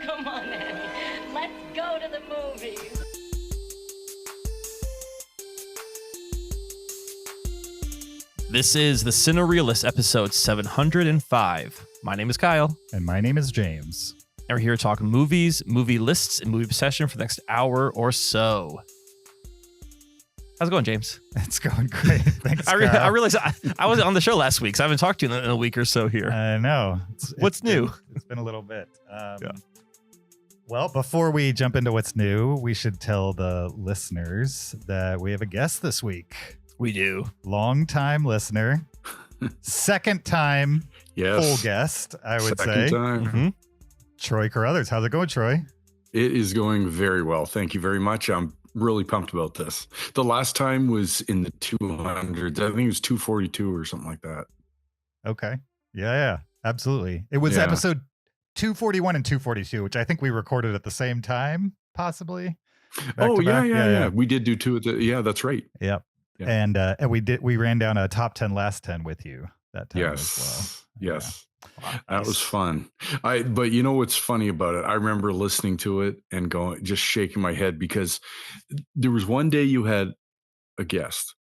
Come on, Annie. Let's go to the movies. This is the Cinereelists episode 705. My name is Kyle. And my name is James. And we're here to talk movies, movie lists, and movie obsession for the next hour or so. How's it going, James? It's going great. Thanks, I realized I wasn't on the show last week, so I haven't talked to you in a week or so here. I know. What's new? It's been a little bit. Yeah. Well, before we jump into what's new, we should tell the listeners that we have a guest this week. We do. Long-time listener. Second time full guest, I would say. Second time. Mm-hmm. Troy Carruthers. How's it going, Troy? It is going very well. Thank you very much. I'm really pumped about this. The last time was in the 200s. I think it was 242 or something like that. Okay. Yeah, absolutely. It was episode 241 and 242, which I think we recorded at the same time, possibly. Yeah. We did do two. Yeah, that's right. Yep. Yeah. And we ran down a top 10 last 10 with you that time as well. Yes. That was fun. But you know what's funny about it? I remember listening to it and going, just shaking my head because there was one day you had a guest.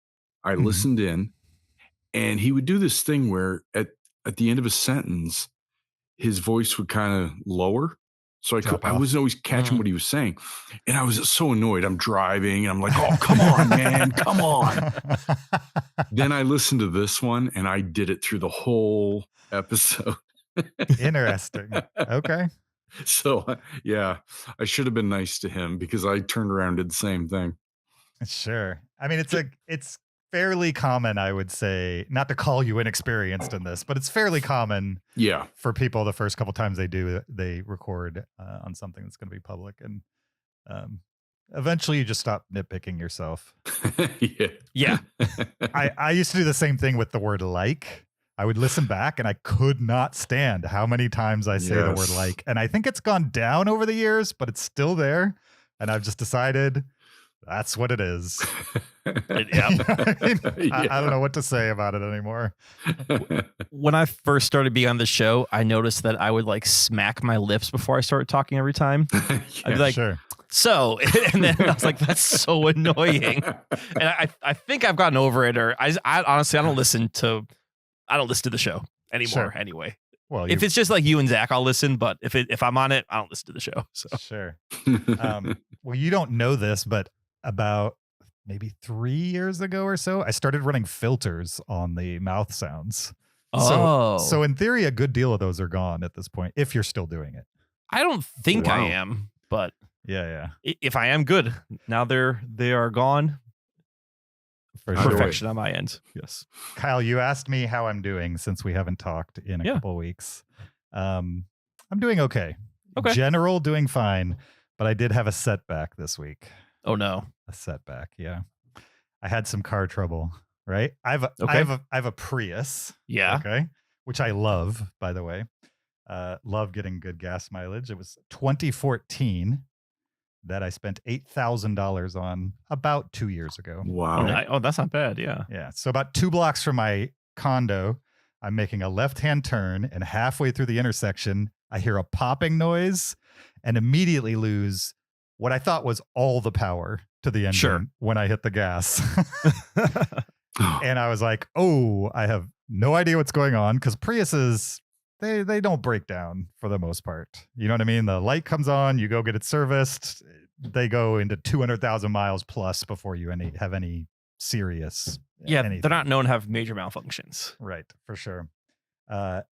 I listened in, and he would do this thing where at the end of a sentence, his voice would kind of lower. So I wasn't always catching what he was saying. And I was so annoyed. I'm driving and I'm like, oh, come on, man, come on. Then I listened to this one and I did it through the whole episode. Interesting. Okay. So, yeah, I should have been nice to him because I turned around and did the same thing. Sure. I mean, it's fairly common, I would say, not to call you inexperienced in this, but it's fairly common for people the first couple times they record on something that's going to be public. And eventually you just stop nitpicking yourself. Yeah. I used to do the same thing with the word like. I would listen back and I could not stand how many times I say the word like. And I think it's gone down over the years, but it's still there. And I've just decided that's what it is. I don't know what to say about it anymore. When I first started being on the show, I noticed that I would like smack my lips before I started talking every time. I'd be like, sure. So, and then I was like, that's so annoying. And I think I've gotten over it, or I honestly, I don't listen to the show anymore anyway. Well, if it's just like you and Zach, I'll listen. But if I'm on it, I don't listen to the show. So sure. Well, you don't know this, but about maybe 3 years ago or so, I started running filters on the mouth sounds. So in theory, a good deal of those are gone at this point, if you're still doing it. I don't think I am, but yeah. If I am, good. Now they are gone. Perfection on my end. Yes. Kyle, you asked me how I'm doing since we haven't talked in a couple of weeks. I'm doing okay. General doing fine, but I did have a setback this week. Oh no. A setback, yeah. I had some car trouble, right? I have a Prius. Yeah. Okay. Which I love, by the way. Love getting good gas mileage. It was 2014 that I spent $8,000 on about 2 years ago. Wow. Oh, that's not bad. Yeah. Yeah. So about 2 blocks from my condo, I'm making a left-hand turn, and halfway through the intersection, I hear a popping noise and immediately lose what I thought was all the power to the engine when I hit the gas. And I was like, oh, I have no idea what's going on, because Priuses, they don't break down for the most part. You know what I mean? The light comes on, you go get it serviced. They go into 200,000 miles plus before you have any serious anything. They're not known to have major malfunctions. Right, for sure.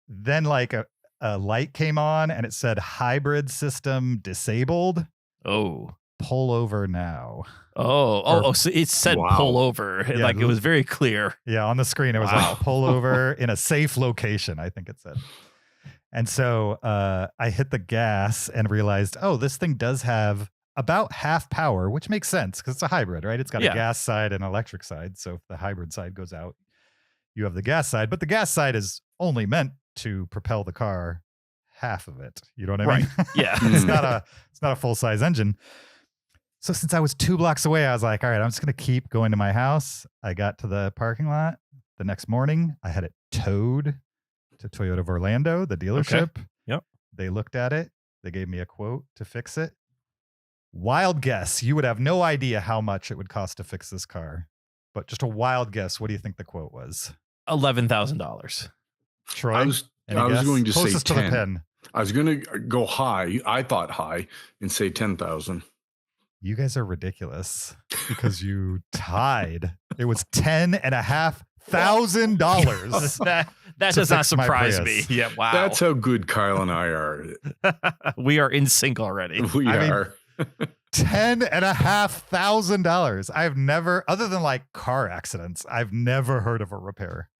Then like a light came on and it said hybrid system disabled. Oh. Pull over now. So it said pull over. Yeah, like it was very clear. Yeah, on the screen it was like pull over in a safe location, I think it said. And so I hit the gas and realized, oh, this thing does have about half power, which makes sense because it's a hybrid, right? It's got a gas side and an electric side. So if the hybrid side goes out, you have the gas side. But the gas side is only meant to propel the car half of it. You know what I mean? Yeah. It's not a full size engine. So since I was 2 blocks away, I was like, all right, I'm just going to keep going to my house. I got to the parking lot the next morning. I had it towed to Toyota of Orlando, the dealership. Okay. Yep. They looked at it. They gave me a quote to fix it. Wild guess. You would have no idea how much it would cost to fix this car. But just a wild guess. What do you think the quote was? $11,000. Troy? I was going to Closest say 10. to the pin. I was going to go high. I thought high and say 10,000. You guys are ridiculous because you tied. It was $10,500. That does not surprise me. Yeah, wow. That's how good Kyle and I are. We are in sync already. We are. $10,500. I've never, other than like car accidents, I've never heard of a repair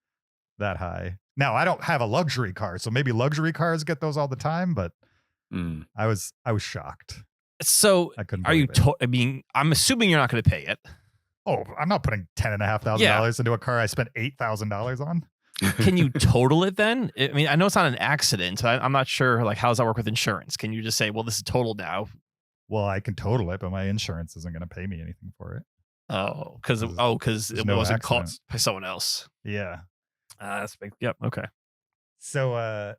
that high. Now, I don't have a luxury car, so maybe luxury cars get those all the time, but I was shocked. So are you, I mean, I'm assuming you're not going to pay it. Oh, I'm not putting $10,500 into a car I spent $8,000 on. Can you total it then? I mean, I know it's not an accident. So I'm not sure, like, how does that work with insurance? Can you just say, well, this is total now? Well, I can total it, but my insurance isn't going to pay me anything for it. Oh, because it wasn't caught by someone else. Yeah. That's big. Yep. Okay. So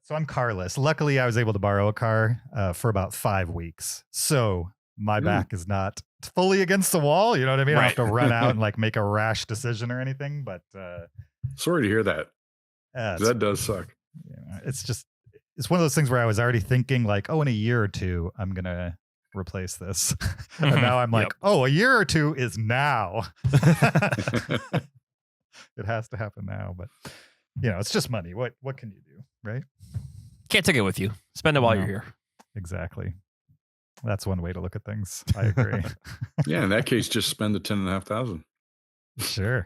I'm carless. Luckily, I was able to borrow a car for about 5 weeks. So my back is not fully against the wall. You know what I mean? Right. I don't have to run out and like make a rash decision or anything. But sorry to hear that. That does suck. You know, it's one of those things where I was already thinking like, oh, in a year or two, I'm gonna replace this, and now I'm like, oh, a year or two is now. It has to happen now, but you know, it's just money. What can you do, right? Can't take it with you. Spend it while you're here. Exactly. That's one way to look at things. I agree. Yeah, in that case, just spend the 10,500. Sure.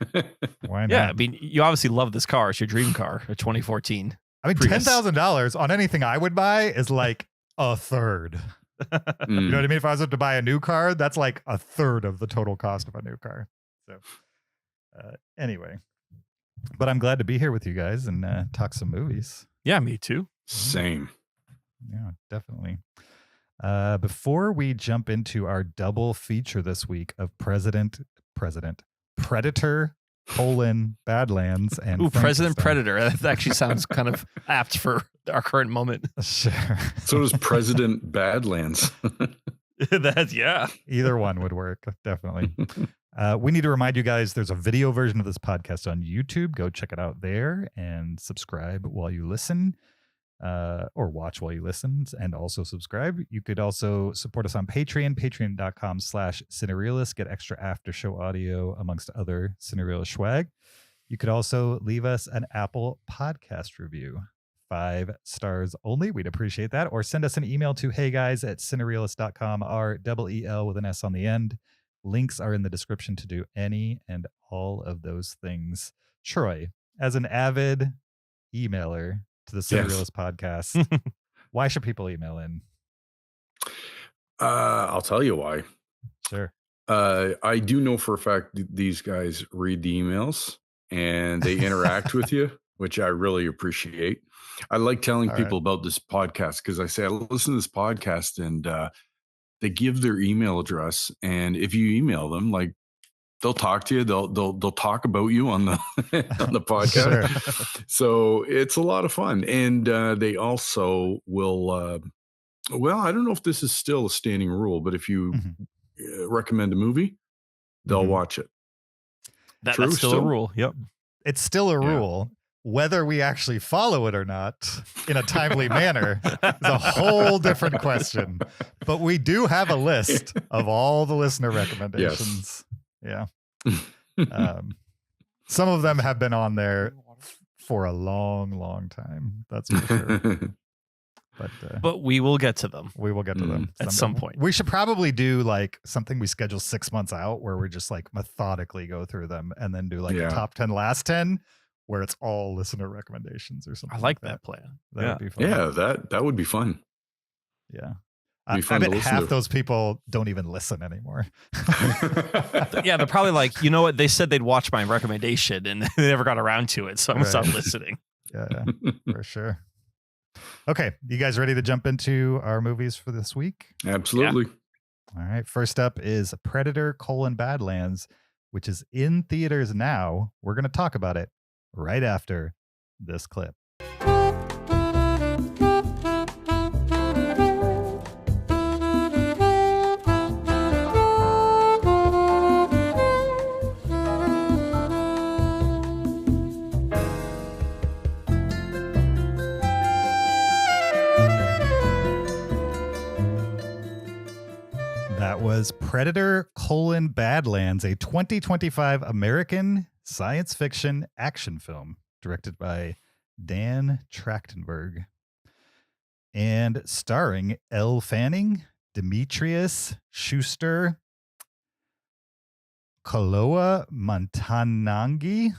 Why not? Yeah, I mean, you obviously love this car. It's your dream car, a 2014. I mean, $10,000 on anything I would buy is like a third. You know what I mean? If I was to buy a new car, that's like a third of the total cost of a new car. So anyway, but I'm glad to be here with you guys and talk some movies. Yeah, me too. Same. Yeah, definitely. Before we jump into our double feature this week of Predator, Badlands, and President Predator. That actually sounds kind of apt for our current moment. Sure. So does President Badlands. Yeah. Either one would work, definitely. We need to remind you guys there's a video version of this podcast on YouTube. Go check it out there and subscribe while you listen. Or watch while you listen and also subscribe. You could also support us on Patreon, patreon.com/Cinereelists, get extra after show audio amongst other Cinerealist swag. You could also leave us an Apple podcast review, 5 stars only. We'd appreciate that. Or send us an email to heyguys@cinereelists.com, REEL with an S on the end. Links are in the description to do any and all of those things. Troy, as an avid emailer to the Cinerealist podcast, why should people email in? I'll tell you why. Sure. I do know for a fact these guys read the emails and they interact with you, which I really appreciate. I like telling people about this podcast because I say I listen to this podcast and they give their email address, and if you email them, like, they'll talk to you. They'll talk about you on the on the podcast. Sure. So it's a lot of fun, and they also will. Well, I don't know if this is still a standing rule, but if you recommend a movie, they'll watch it. That's still a rule. Yep, it's still a rule. Whether we actually follow it or not in a timely manner is a whole different question. But we do have a list of all the listener recommendations. Yes. Yeah. Some of them have been on there for a long time. That's for sure. But we will get to them. We will get to them at some point. We should probably do like something we schedule 6 months out where we just like methodically go through them and then do like a top 10, last 10, where it's all listener recommendations or something. I like that plan. That would be fun. Yeah, that would be fun. Yeah. I bet half those people don't even listen anymore. Yeah, they're probably like, you know what? They said they'd watch my recommendation and they never got around to it. So I'm going to stop listening. Yeah, for sure. Okay. You guys ready to jump into our movies for this week? Absolutely. Yeah. All right. First up is Predator: Badlands, which is in theaters now. We're going to talk about it right after this clip. was Predator: Badlands, a 2025 American science fiction action film directed by Dan Trachtenberg and starring Elle Fanning, Demetrius Schuster, Koloa Montanangi,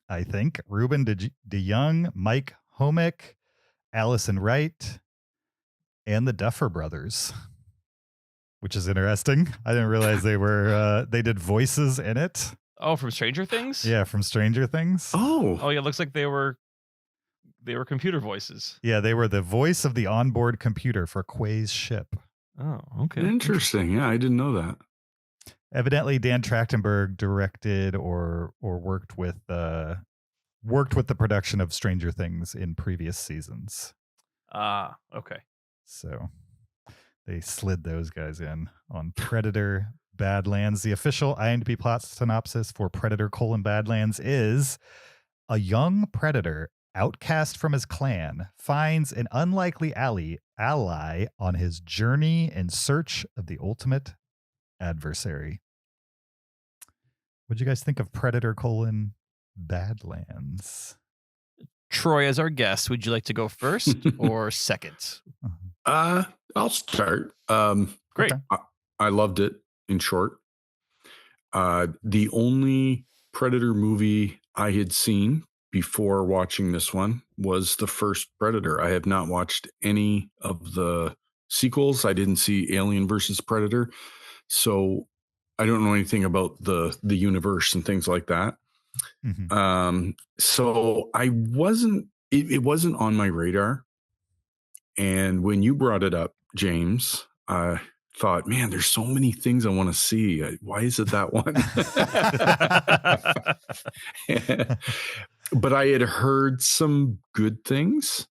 I think, Ruben DeYoung, Mike Homick, Allison Wright, and the Duffer Brothers, which is interesting. I didn't realize they did voices in it. Oh, from Stranger Things? Yeah, from Stranger Things. Oh yeah, it looks like they were computer voices. Yeah, they were the voice of the onboard computer for Quay's ship. Oh, okay. Interesting. Yeah, I didn't know that. Evidently, Dan Trachtenberg directed or worked with the production of Stranger Things in previous seasons. Okay. So they slid those guys in on Predator Badlands. The official IMDb plot synopsis for Predator: Badlands is: a young predator outcast from his clan finds an unlikely ally on his journey in search of the ultimate adversary. What'd you guys think of Predator: Badlands? Troy, as our guest, would you like to go first or second? I'll start. Great. Okay. I loved it, in short. The only Predator movie I had seen before watching this one was the first Predator. I have not watched any of the sequels. I didn't see Alien versus Predator. So I don't know anything about the universe and things like that. Mm-hmm. So I wasn't, it wasn't on my radar. And when you brought it up, James, I thought, man, there's so many things I want to see. Why is it that one? But I had heard some good things.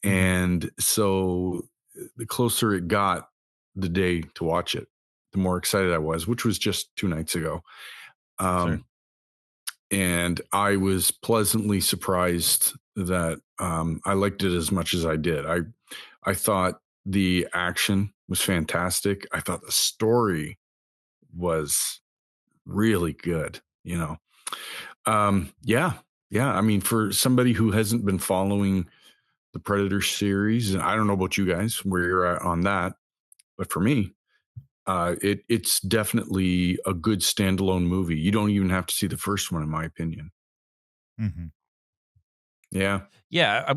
And so the closer it got the day to watch it, the more excited I was, which was just 2 nights ago. Sure. And I was pleasantly surprised that I liked it as much as I did. I thought the action was fantastic. I thought the story was really good, you know. Yeah. I mean, for somebody who hasn't been following the Predator series, and I don't know about you guys, where you're at on that, but for me, it's definitely a good standalone movie. You don't even have to see the first one, in my opinion. Mm-hmm. Yeah.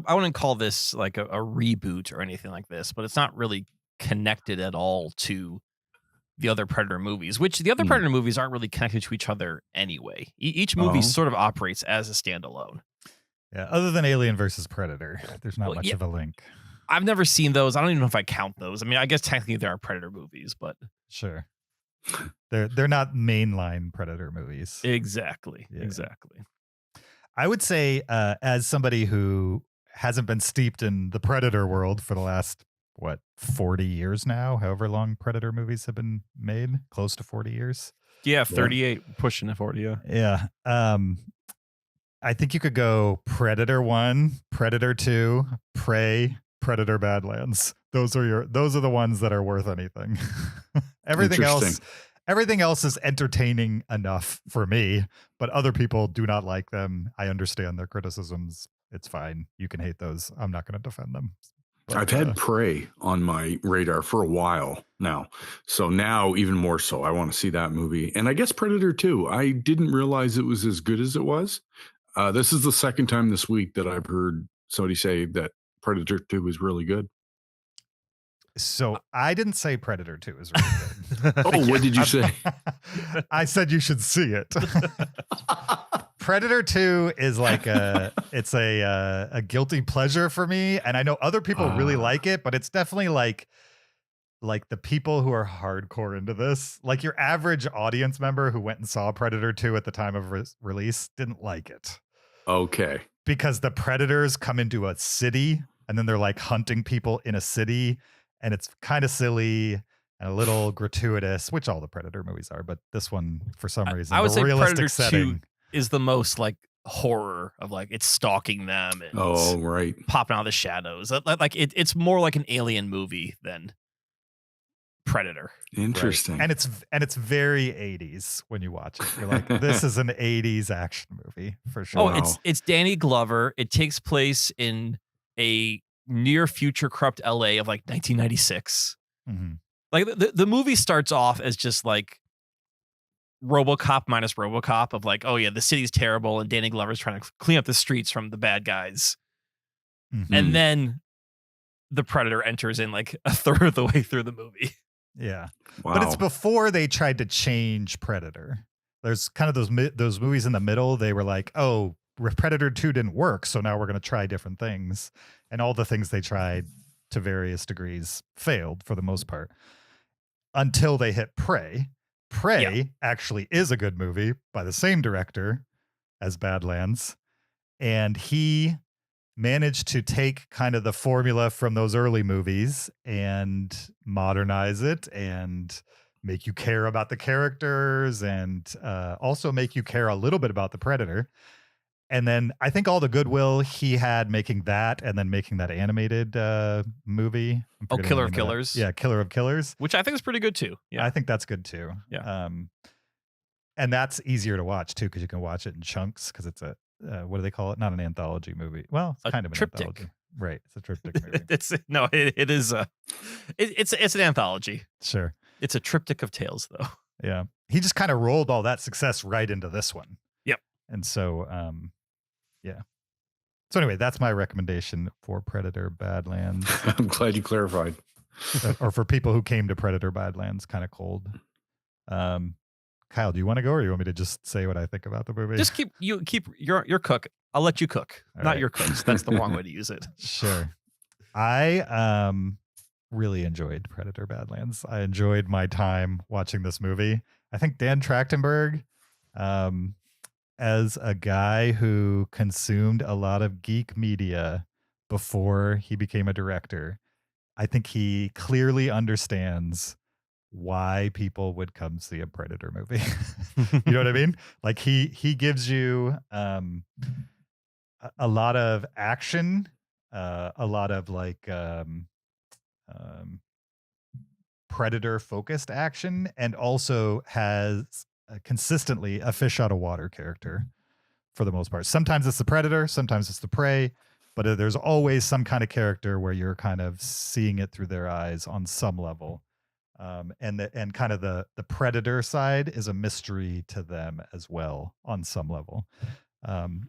I wouldn't call this like a reboot or anything like this, but it's not really connected at all to the other Predator movies, which the other Predator movies aren't really connected to each other anyway. Each movie sort of operates as a standalone. Yeah, other than Alien versus Predator, there's not much of a link. I've never seen those. I don't even know if I count those. I mean, I guess technically there are Predator movies, but sure, they're not mainline Predator movies. Exactly. I would say, as somebody who hasn't been steeped in the Predator world for the last 40 years now, however long Predator movies have been made, close to 40 years. Yeah, 38, pushing to 40. Yeah. I think you could go Predator 1, Predator 2, Prey, Predator Badlands. Those are the ones that are worth anything. Everything else is entertaining enough for me, but other people do not like them. I understand their criticisms. It's fine. You can hate those. I'm not going to defend them. But, I've had Prey on my radar for a while now. So now even more so, I want to see that movie. And I guess Predator 2. I didn't realize it was as good as it was. This is the second time this week that I've heard somebody say that Predator 2 is really good. So I didn't say Predator 2 is really good. Oh, what did you say? I said you should see it. Predator 2 is like a guilty pleasure for me, and I know other people really like it, but it's definitely like the people who are hardcore into this, like your average audience member who went and saw Predator 2 at the time of release didn't like it. Okay. Because the predators come into a city and then they're like hunting people in a city, and it's kind of silly and a little gratuitous, which all the Predator movies are, but this one, for some reason, I would say realistic Predator setting 2 is the most like horror of like it's stalking them and popping out of the shadows. Like it's more like an alien movie than Predator. Interesting. Right? And it's very 80s when you watch it. You're like, this is an 80s action movie for sure. Oh, it's Danny Glover. It takes place in a near future corrupt LA of like 1996. Mm-hmm. Like the movie starts off as just like RoboCop minus RoboCop of like, oh yeah, the city's terrible and Danny Glover's trying to clean up the streets from the bad guys. Mm-hmm. And then the Predator enters in like a third of the way through the movie. Yeah. Wow. But it's before they tried to change Predator. There's kind of those movies in the middle. They were like, oh, Predator 2 didn't work, so now we're going to try different things. And all the things they tried to various degrees failed for the most part. Until they hit Prey. Prey actually is a good movie by the same director as Badlands. And he managed to take kind of the formula from those early movies and modernize it and make you care about the characters and also make you care a little bit about the Predator. And then I think all the goodwill he had making that and then making that animated movie. Killer of Killers. Yeah, Killer of Killers. Which I think is pretty good too. Yeah, I think that's good too. Yeah. And that's easier to watch too because you can watch it in chunks because it's a what do they call it? Not an anthology movie. Well, it's kind of an triptych. anthology. Right. It's a triptych movie. It is it's an anthology. Sure. It's a triptych of tales though. Yeah. He just kind of rolled all that success right into this one. Yep. And so yeah. So anyway, that's my recommendation for Predator Badlands. I'm glad you clarified. Or for people who came to Predator Badlands kind of cold. Kyle, do you want to go or you want me to just say what I think about the movie? Just keep your cook. I'll let you cook, All not right. your cooks. That's the wrong way to use it. Sure. I really enjoyed Predator Badlands. I enjoyed my time watching this movie. I think Dan Trachtenberg, as a guy who consumed a lot of geek media before he became a director, I think he clearly understands why people would come see a Predator movie. You know what I mean? Like he gives you a lot of action, a lot of like Predator focused action, and also has consistently a fish out of water character for the most part. Sometimes it's the Predator, sometimes it's the prey, but there's always some kind of character where you're kind of seeing it through their eyes on some level. And kind of the Predator side is a mystery to them as well on some level. And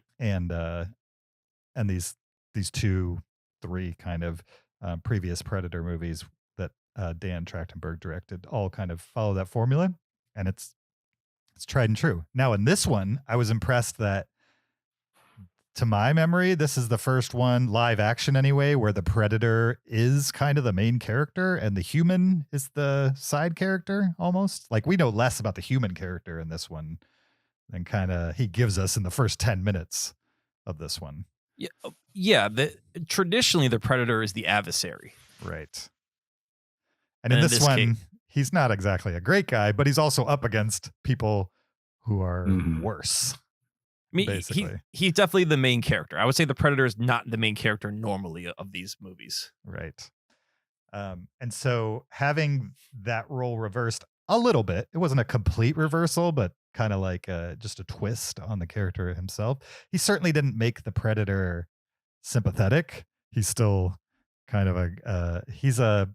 these 2-3 kind of previous Predator movies that Dan Trachtenberg directed all kind of follow that formula, and it's tried and true. Now in this one, I was impressed that, to my memory, this is the first one, live action anyway, where the Predator is kind of the main character and the human is the side character almost. Like we know less about the human character in this one than kind of he gives us in the first 10 minutes of this one. Yeah. Traditionally, the Predator is the adversary. Right. And in this one, case, he's not exactly a great guy, but he's also up against people who are worse. I mean, he's definitely the main character. I would say the Predator is not the main character normally of these movies. Right. And so having that role reversed a little bit, it wasn't a complete reversal, but kind of like just a twist on the character himself. He certainly didn't make the Predator sympathetic. He's still kind of he's I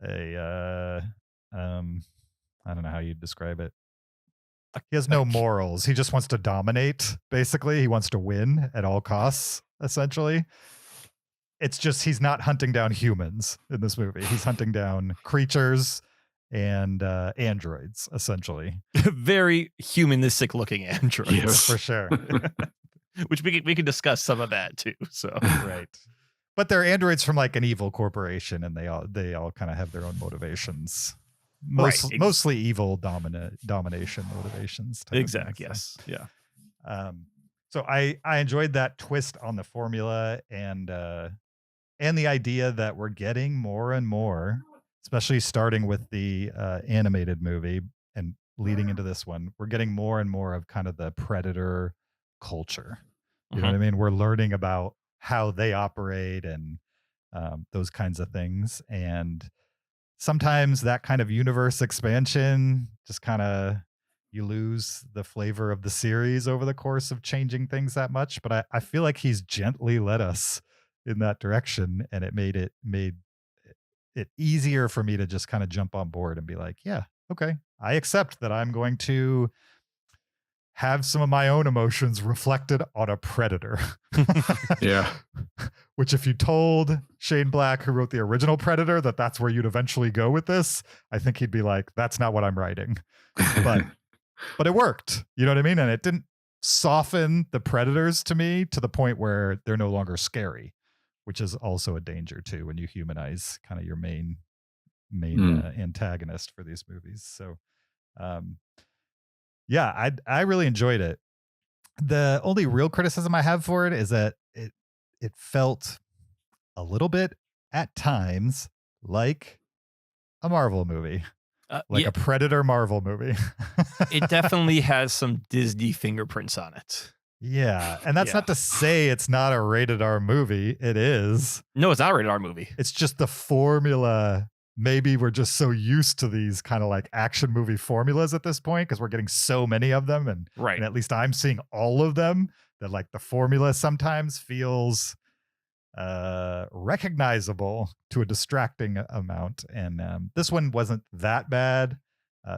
don't know how you'd describe it. He has no morals. He just wants to dominate, basically. He wants to win at all costs, essentially. It's just he's not hunting down humans in this movie. He's hunting down creatures and androids, essentially. Very humanistic looking androids. Yes, for sure. Which we can discuss some of that too. So right. But they're androids from like an evil corporation, and they all kind of have their own motivations. Mostly evil domination motivations. Exactly. Yes. Yeah. So I enjoyed that twist on the formula and the idea that we're getting more and more, especially starting with the animated movie and leading into this one, we're getting more and more of kind of the Predator culture. You know what I mean? We're learning about how they operate and those kinds of things. And sometimes that kind of universe expansion just kind of, you lose the flavor of the series over the course of changing things that much. But I feel like he's gently led us in that direction, and it made it easier for me to just kind of jump on board and be like, yeah, okay, I accept that I'm going to have some of my own emotions reflected on a predator. Yeah. Which, if you told Shane Black, who wrote the original Predator, that that's where you'd eventually go with this, I think he'd be like, that's not what I'm writing. But it worked. You know what I mean? And it didn't soften the predators to me to the point where they're no longer scary, which is also a danger too when you humanize kind of your main antagonist for these movies. So, yeah, I really enjoyed it. The only real criticism I have for it is that it felt a little bit at times like a Marvel movie, like a Predator Marvel movie. It definitely has some Disney fingerprints on it. Yeah, and that's not to say it's not a rated R movie. It is. No, it's not a rated R movie. It's just the formula. Maybe we're just so used to these kind of like action movie formulas at this point because we're getting so many of them, and at least I'm seeing all of them, that like the formula sometimes feels recognizable to a distracting amount. And this one wasn't that bad.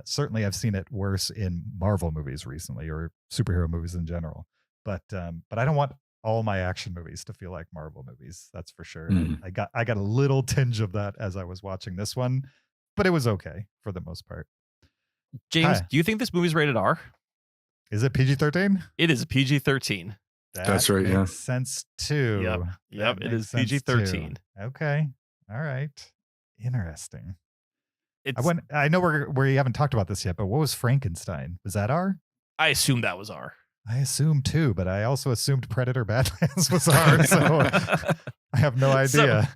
Certainly I've seen it worse in Marvel movies recently, or superhero movies in general. But I don't want all my action movies to feel like Marvel movies. That's for sure. I got a little tinge of that as I was watching this one, but it was okay for the most part. James, do you think this movie's rated R? Is it PG-13? It is PG-13. That's right. Makes sense too. Yep. It is PG-13. Okay. All right. Interesting. I know we haven't talked about this yet, but what was Frankenstein? Was that R? I assume that was R. I assumed too, but I also assumed Predator Badlands was R, so I have no idea.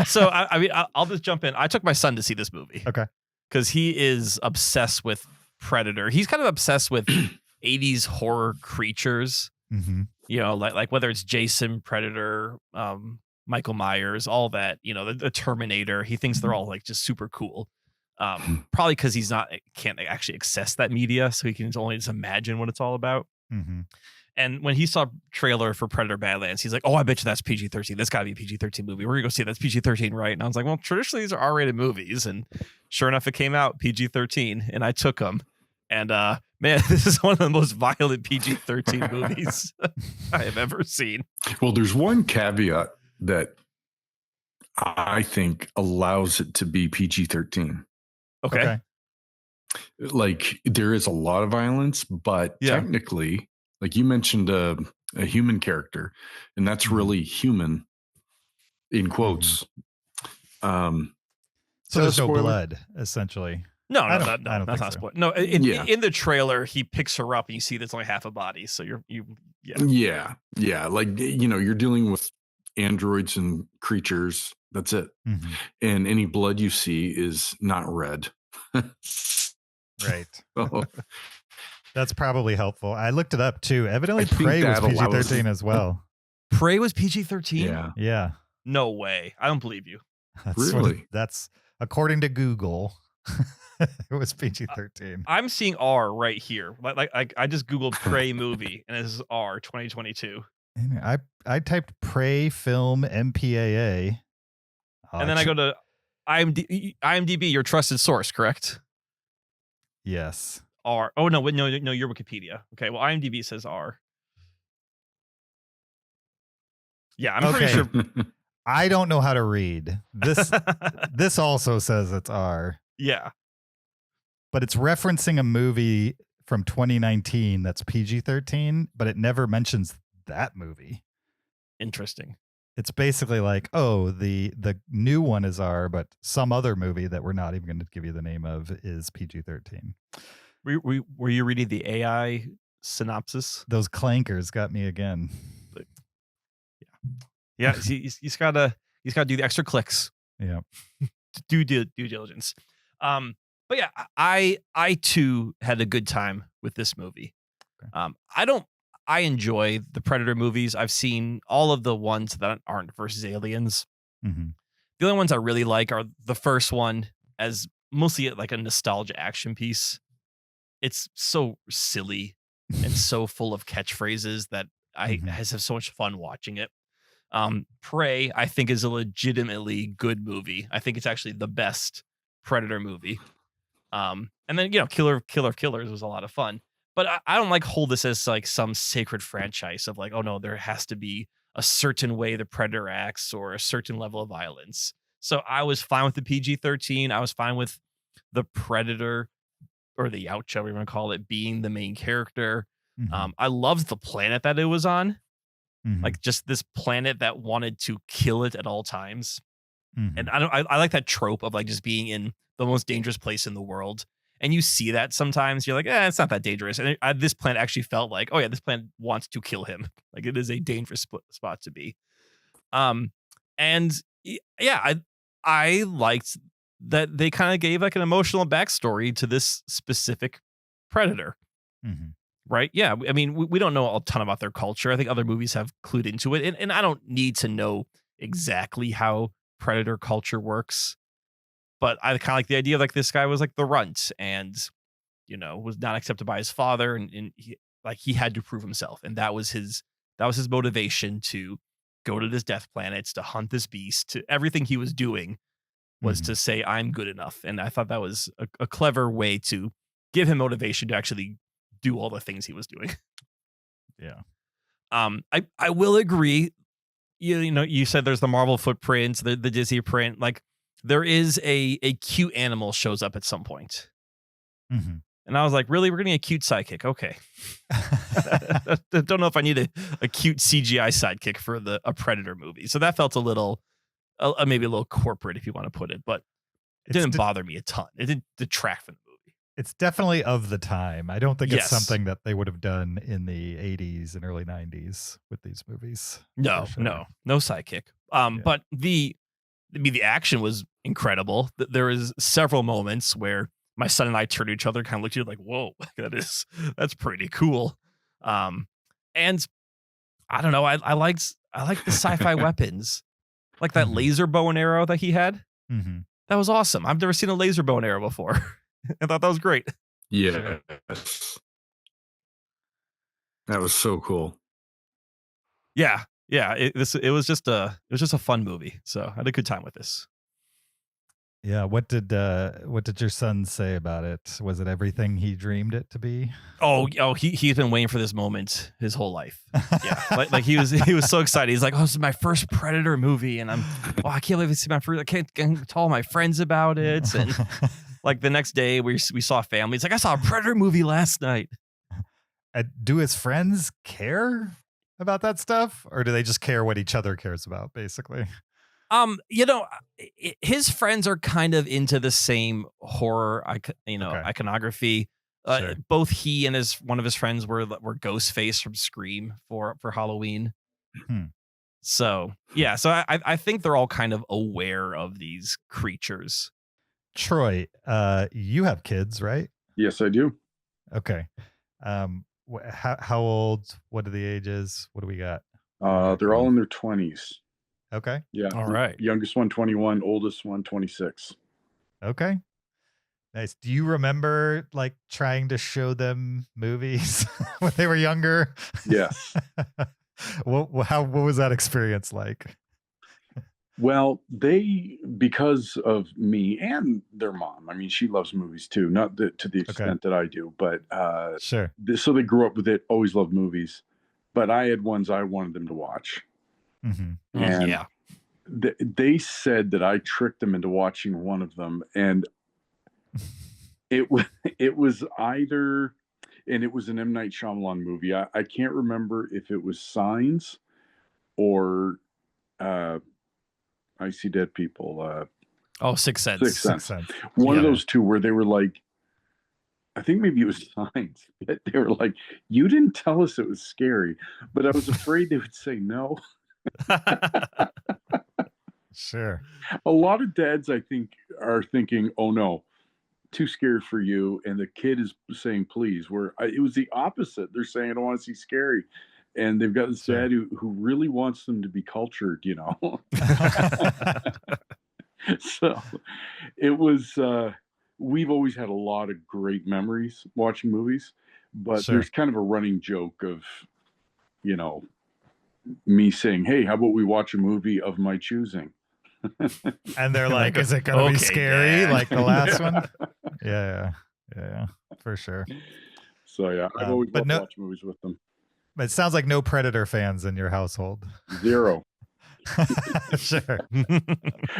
So I mean, I'll just jump in. I took my son to see this movie. Okay. Because he is obsessed with Predator. He's kind of obsessed with 80s horror creatures. Mm-hmm. You know, like whether it's Jason, Predator, Michael Myers, all that, you know, the Terminator. He thinks they're all like just super cool. Probably because can't actually access that media, so he can only just imagine what it's all about. Mm-hmm. And when he saw trailer for Predator Badlands, he's like, "Oh, I bet you that's PG-13. That's got to be a PG-13 movie. We're gonna go see it. That's PG-13, right?" And I was like, "Well, traditionally these are R-rated movies." And sure enough, it came out PG-13, and I took him. And man, this is one of the most violent PG-13 movies I have ever seen. Well, there's one caveat that I think allows it to be PG-13. Okay. Like there is a lot of violence, but technically, like you mentioned a human character, and that's really human in quotes. So there's no blood, essentially. No, that's not spoiled. No, in the trailer, he picks her up and you see there's only half a body. So yeah. Like, you know, you're dealing with androids and creatures. That's it. Mm-hmm. And any blood you see is not red. Right. So, that's probably helpful. I looked it up too. Evidently, Prey was PG-13 as well. Prey was PG-13? Yeah. No way. I don't believe you. That's according to Google. It was PG-13. I'm seeing R right here. Like I just Googled Prey movie and this is R 2022. I typed Prey film MPAA. And then I go to IMDb, your trusted source, correct? Yes. R. Oh no, your Wikipedia. Okay, well IMDb says R. Yeah, I'm pretty sure. I don't know how to read. This also says it's R. Yeah. But it's referencing a movie from 2019 that's PG-13, but it never mentions that movie. Interesting. It's basically like, oh, the new one is R, but some other movie that we're not even going to give you the name of is PG-13. Were you reading the AI synopsis? Those clankers got me again. Yeah, he's got to do the extra clicks. Yeah. Due diligence. But yeah, I too had a good time with this movie. Okay. I enjoy the Predator movies. I've seen all of the ones that aren't versus aliens. Mm-hmm. The only ones I really like are the first one as mostly like a nostalgia action piece. It's so silly and so full of catchphrases that I have so much fun watching it. Prey, I think, is a legitimately good movie. I think it's actually the best Predator movie. And then, Killer of Killers was a lot of fun. But I don't like hold this as like some sacred franchise of like, oh no, there has to be a certain way the Predator acts or a certain level of violence. So I was fine with the PG-13. I was fine with the Predator or the Yautja, whatever you want to call it, being the main character. I loved the planet that it was on. Like just this planet that wanted to kill it at all times. And I like that trope of like just being in the most dangerous place in the world. And you see that sometimes you're like, it's not that dangerous. And this planet actually felt like, oh yeah, this planet wants to kill him. Like it is a dangerous spot to be. And yeah, I liked that they kind of gave like an emotional backstory to this specific predator. Right. Yeah. I mean, we don't know a ton about their culture. I think other movies have clued into it. And I don't need to know exactly how predator culture works. But I kind of like the idea of like this guy was like the runt and, was not accepted by his father. And he had to prove himself. And that was his motivation to go to this death planets, to hunt this beast. To everything he was doing was to say, I'm good enough. And I thought that was a clever way to give him motivation to actually do all the things he was doing. Yeah. I will agree. You said there's the Marvel footprints, the Disney print. Like there is a cute animal shows up at some point. And I was like, really? We're getting a cute sidekick. Okay. Don't know if I need a cute CGI sidekick for a Predator movie. So that felt a little, maybe a little corporate if you want to put it, but it didn't bother me a ton. It didn't detract from the movie. It's definitely of the time. I don't think it's something that they would have done in the 80s and early 90s with these movies. No sidekick. But the action was incredible. There was several moments where my son and I turned to each other, kind of looked at you like, whoa, that's pretty cool. And I don't know. I liked the sci-fi weapons, like that laser bow and arrow that he had. That was awesome. I've never seen a laser bow and arrow before. I thought that was great. Yes. That was so cool. Yeah. It was just a fun movie. So I had a good time with this. Yeah. What did your son say about it? Was it everything he dreamed it to be? Oh, he's been waiting for this moment his whole life. Yeah. like he was so excited. He's like, oh, this is my first Predator movie. And I can't believe it's my first, I can't tell all my friends about it. And like the next day we saw family. It's like, I saw a Predator movie last night. Do his friends care about that stuff? Or do they just care what each other cares about, basically? His friends are kind of into the same horror, iconography. Sure. Both he and one of his friends were Ghostface from Scream for Halloween. So yeah, so I think they're all kind of aware of these creatures. Troy, you have kids, right? Yes, I do. Okay. How old? What are the ages? What do we got? They're all in their 20s. Okay. Yeah. All right. Youngest one, 21. Oldest one, 26. Okay. Nice. Do you remember like trying to show them movies when they were younger? Yes. What was that experience like? Well, because of me and their mom, I mean, she loves movies too, not to the extent that I do, but sure. So they grew up with it, always loved movies, but I had ones I wanted them to watch. And they said that I tricked them into watching one of them, and it was either, and it was an M. Night Shyamalan movie. I can't remember if it was Signs or I See Dead People. Sixth Sense. Sixth Sense. One of those two where they were like, I think maybe it was Signs. They were like, you didn't tell us it was scary, but I was afraid they would say no. Sure. A lot of dads, I think, are thinking, oh no, too scared for you. And the kid is saying, please, it was the opposite. They're saying, I don't want to see scary. And they've got this dad who really wants them to be cultured, So it was, we've always had a lot of great memories watching movies, but Sure. there's kind of a running joke of, you know, me saying, hey, how about we watch a movie of my choosing? And they're like, is it going to be Okay, scary Dad. like the last one? Yeah, for sure. So yeah, I've always but loved no- watching movies with them. But it sounds like no Predator fans in your household. Zero. Sure.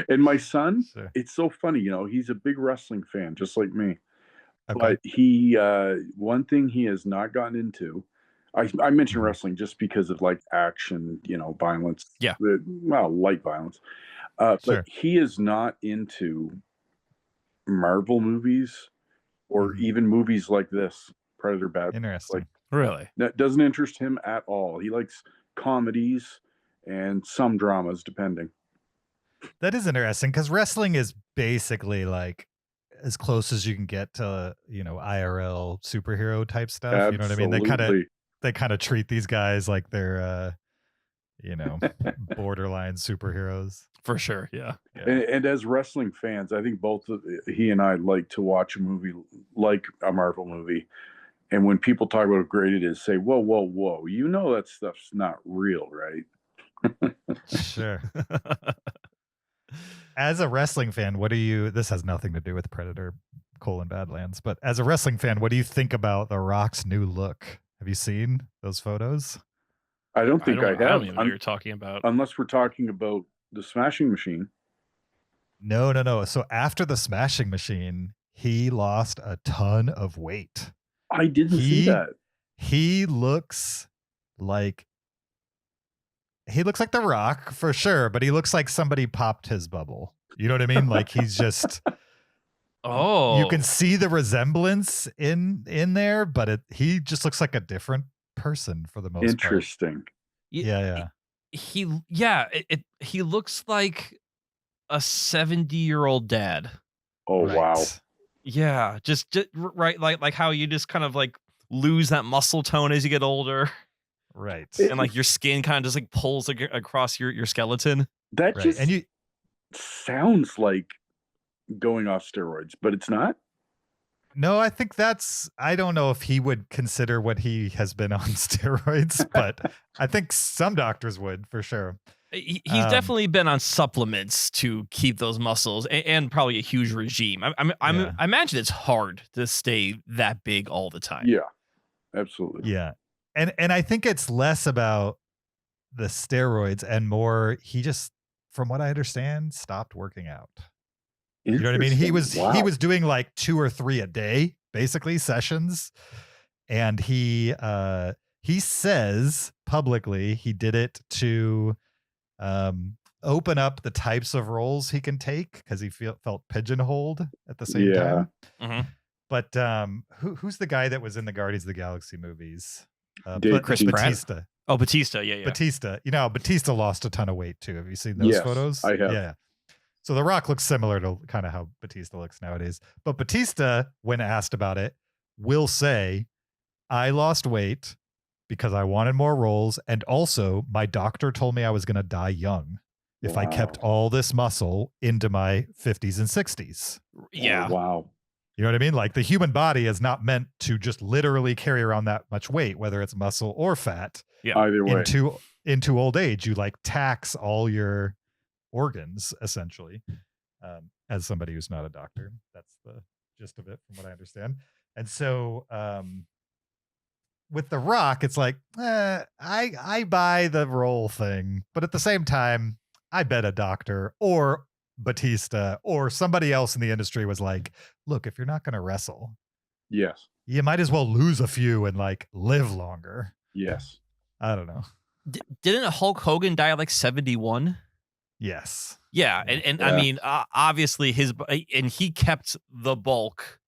And my son, Sure. it's so funny, you know, he's a big wrestling fan, just like me. Okay. But he, one thing he has not gotten into, I mention wrestling just because of like action, you know, violence. Yeah. Well, light violence. Sure. But he is not into Marvel movies or even movies like this, Predator Badlands. Interesting. Like, Really? that doesn't interest him at all. He likes comedies and some dramas, depending. That is interesting because wrestling is basically like as close as you can get to, you know, IRL superhero type stuff. Absolutely. You know what I mean? They kind of treat these guys like they're, you know, borderline superheroes. For sure. Yeah. And as wrestling fans, I think both he and I like to watch a movie like a Marvel movie. And when people talk about how great it is, say, whoa, whoa, whoa, you know that stuff's not real, right? Sure. As a wrestling fan, what do you, this has nothing to do with Predator, Badlands, but as a wrestling fan, what do you think about The Rock's new look? Have you seen those photos? I don't think I I have. don't even know what you're talking about. Unless we're talking about the Smashing Machine. No. So after the Smashing Machine, he lost a ton of weight. I didn't see that. He looks like The Rock for sure, but he looks like somebody popped his bubble. You know what I mean? Like he's just Oh, you can see the resemblance in there, but he just looks like a different person for the most part. Interesting. Yeah. He looks like a 70-year-old dad. Oh, Right. wow. Yeah, just right, like how you just kind of like lose that muscle tone as you get older, Right. and like your skin kind of just like pulls across your skeleton. That Right. just And you sounds like going off steroids, but it's not. No, I think I don't know if he would consider what he has been on steroids, but I think some doctors would for sure. He's definitely been on supplements to keep those muscles, and probably a huge regime. I imagine it's hard to stay that big all the time. Yeah, absolutely. Yeah. And I think it's less about the steroids and more he just, from what I understand, stopped working out. You know what I mean? He was doing like 2 or 3 a day, basically sessions. And he says publicly he did it to open up the types of roles he can take because he felt pigeonholed at the same time. Mm-hmm. But who's the guy that was in the Guardians of the Galaxy movies? Chris Batista. Oh, Batista. Yeah. Batista. You know, Batista lost a ton of weight too. Have you seen those photos? I have. Yeah. So The Rock looks similar to kind of how Batista looks nowadays. But Batista, when asked about it, will say, I lost weight because I wanted more roles. And also, my doctor told me I was going to die young if I kept all this muscle into my 50s and 60s. Yeah. Oh, wow. You know what I mean? Like the human body is not meant to just literally carry around that much weight, whether it's muscle or fat. Yeah. Either way. Into old age, you like tax all your organs essentially. As somebody who's not a doctor, that's the gist of it from what I understand. And so with The Rock, it's like I buy the role thing, but at the same time, I bet a doctor or Batista or somebody else in the industry was like, look, if you're not going to wrestle, Yes. you might as well lose a few and like live longer. Yes. I don't know. Didn't Hulk Hogan die at like 71? Yes. Yeah, and I mean, obviously he kept the bulk.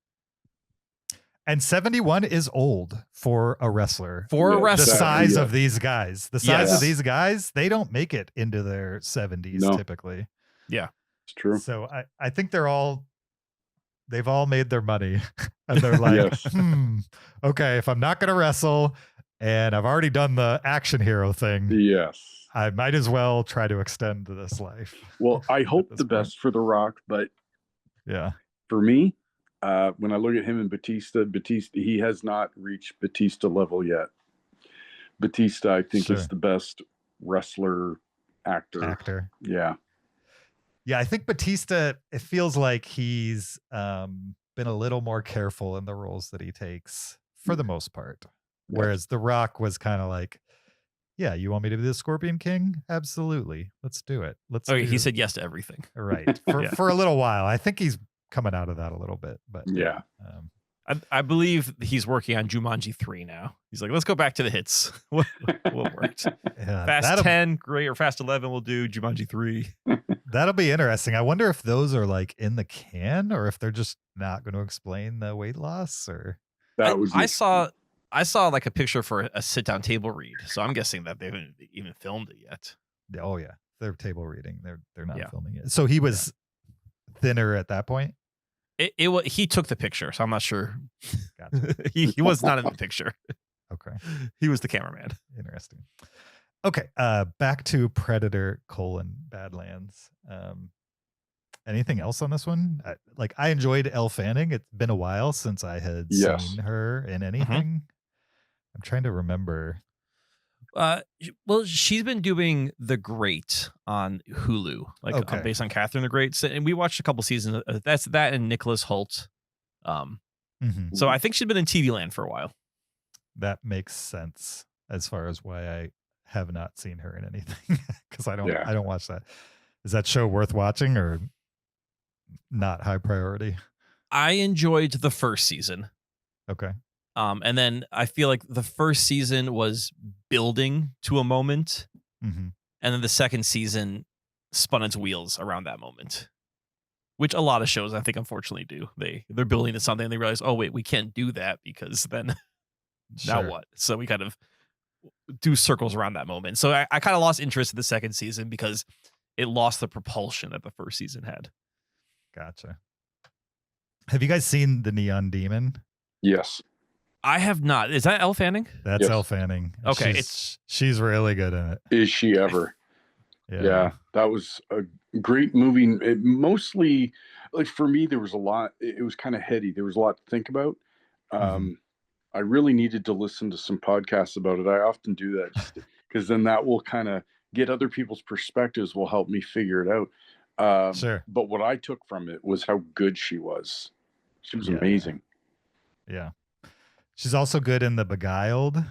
And 71 is old for a wrestler. The size of these guys. The size of these guys, they don't make it into their 70s typically. Yeah. It's true. So I think they've all made their money. And they're like, okay, if I'm not going to wrestle and I've already done the action hero thing, I might as well try to extend this life. Well, I hope the best for The Rock, but yeah, for me, when I look at him and Batista, he has not reached Batista level yet. Batista, I think, is the best wrestler actor. Yeah. Yeah, I think Batista, it feels like he's been a little more careful in the roles that he takes for the most part. Whereas The Rock was kind of like, yeah, you want me to be the Scorpion King? Absolutely. Let's do it. He said yes to everything. Right. For a little while. I think he's coming out of that a little bit. But yeah. I believe he's working on Jumanji 3 now. He's like, let's go back to the hits. What worked? Yeah, Fast 10, great, or Fast 11 will do. Jumanji 3. That'll be interesting. I wonder if those are like in the can or if they're just not going to explain the weight loss or. I saw like a picture for a sit down table read. So I'm guessing that they haven't even filmed it yet. Oh yeah. They're table reading. They're not filming it. So he was thinner at that point. He took the picture, so I'm not sure. Gotcha. he was not in the picture. Okay. He was the cameraman. Interesting. Okay. Back to Predator: Badlands. Anything else on this one? I enjoyed Elle Fanning. It's been a while since I had seen her in anything. I'm trying to remember. Well, she's been doing The Great on Hulu, based on Catherine the Great, and we watched a couple seasons. That's that and Nicholas Hoult. So I think she's been in TV land for a while. That makes sense as far as why I have not seen her in anything because I don't watch that. Is that show worth watching or not high priority? I enjoyed the first season. Okay. And then I feel like the first season was building to a moment. And then the second season spun its wheels around that moment, which a lot of shows, I think, unfortunately do. They're building to something and they realize, oh, wait, we can't do that because then now what? So we kind of do circles around that moment. So I kind of lost interest in the second season because it lost the propulsion that the first season had. Gotcha. Have you guys seen The Neon Demon? Yes. I have not. Is that Elle Fanning? That's Elle Fanning. Okay. She's really good in it. Is she ever? Yeah. That was a great movie. It mostly, for me, there was a lot. It was kind of heady. There was a lot to think about. I really needed to listen to some podcasts about it. I often do that because then that will kind of get other people's perspectives, will help me figure it out. Sure. But what I took from it was how good she was. She was amazing. Yeah. She's also good in The Beguiled,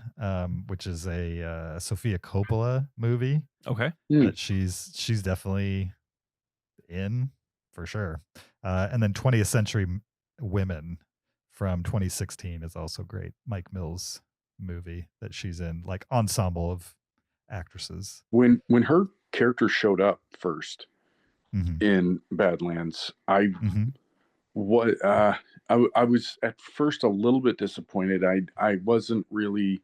which is a Sofia Coppola movie. Okay. That she's definitely in for sure. And then 20th Century Women from 2016 is also great. Mike Mills movie that she's in, like ensemble of actresses. When her character showed up first in Badlands, I was at first a little bit disappointed. I wasn't really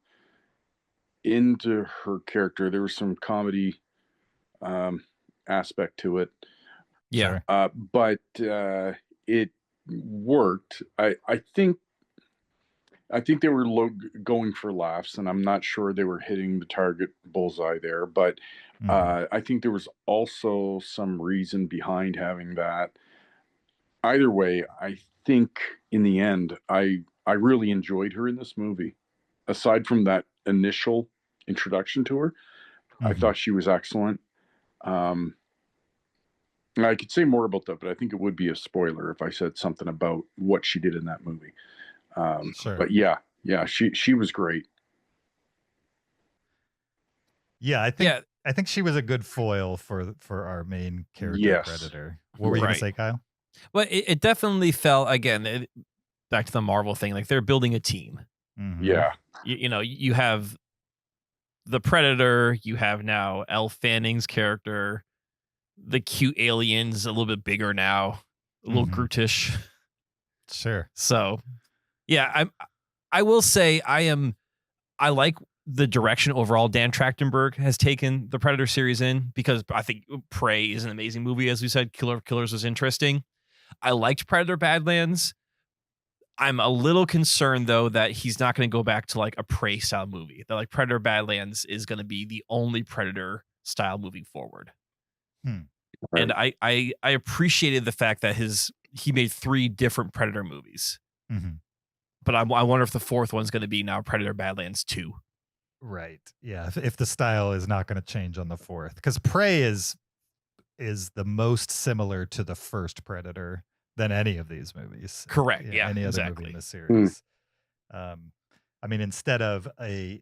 into her character. There was some comedy aspect to it. Yeah. But it worked. I think they were going for laughs, and I'm not sure they were hitting the target bullseye there. But I think there was also some reason behind having that. Either way, I think in the end, I really enjoyed her in this movie. Aside from that initial introduction to her, I thought she was excellent. I could say more about that, but I think it would be a spoiler if I said something about what she did in that movie. Sure. But yeah, she was great. Yeah, I think she was a good foil for our main character, Predator. What were you going to say, Kyle? Well, it definitely felt, again, back to the Marvel thing, like they're building a team. Yeah. You have the Predator, you have now Elle Fanning's character, the cute aliens, a little bit bigger now, a little Grootish. Sure. So, yeah, I will say I like the direction overall Dan Trachtenberg has taken the Predator series in, because I think Prey is an amazing movie. As we said, Killer of Killers was interesting. I liked Predator Badlands. I'm a little concerned, though, that he's not going to go back to like a Prey style movie. That like Predator Badlands is going to be the only Predator style moving forward. Hmm. Right. And I appreciated the fact that he made 3 different Predator movies. Mm-hmm. But I wonder if the 4th one's going to be now Predator Badlands 2. Right. Yeah. If the style is not going to change on the 4th, because Prey is the most similar to the first Predator than any of these movies. Correct. Yeah. Any other exactly. movie in the series. I mean, instead of an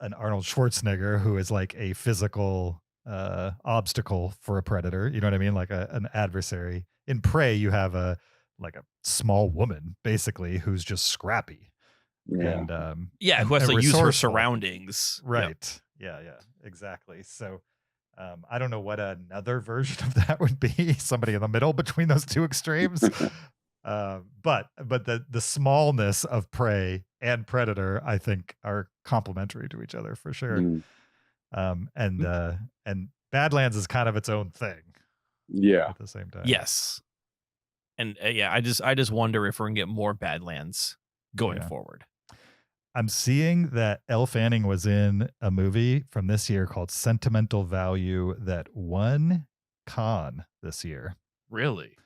Arnold Schwarzenegger who is like a physical obstacle for a predator, you know what I mean, like an adversary. In Prey, you have a small woman basically who's just scrappy. Yeah. And who has to use her resourceful. surroundings. Right. Yeah, exactly. So I don't know what another version of that would be. Somebody in the middle between those 2 extremes. But the smallness of Prey and Predator, I think, are complementary to each other for sure. And Badlands is kind of its own thing. Yeah. At the same time. Yes. And I just wonder if we're gonna get more Badlands going forward. I'm seeing that Elle Fanning was in a movie from this year called Sentimental Value that won Cannes this year. Really?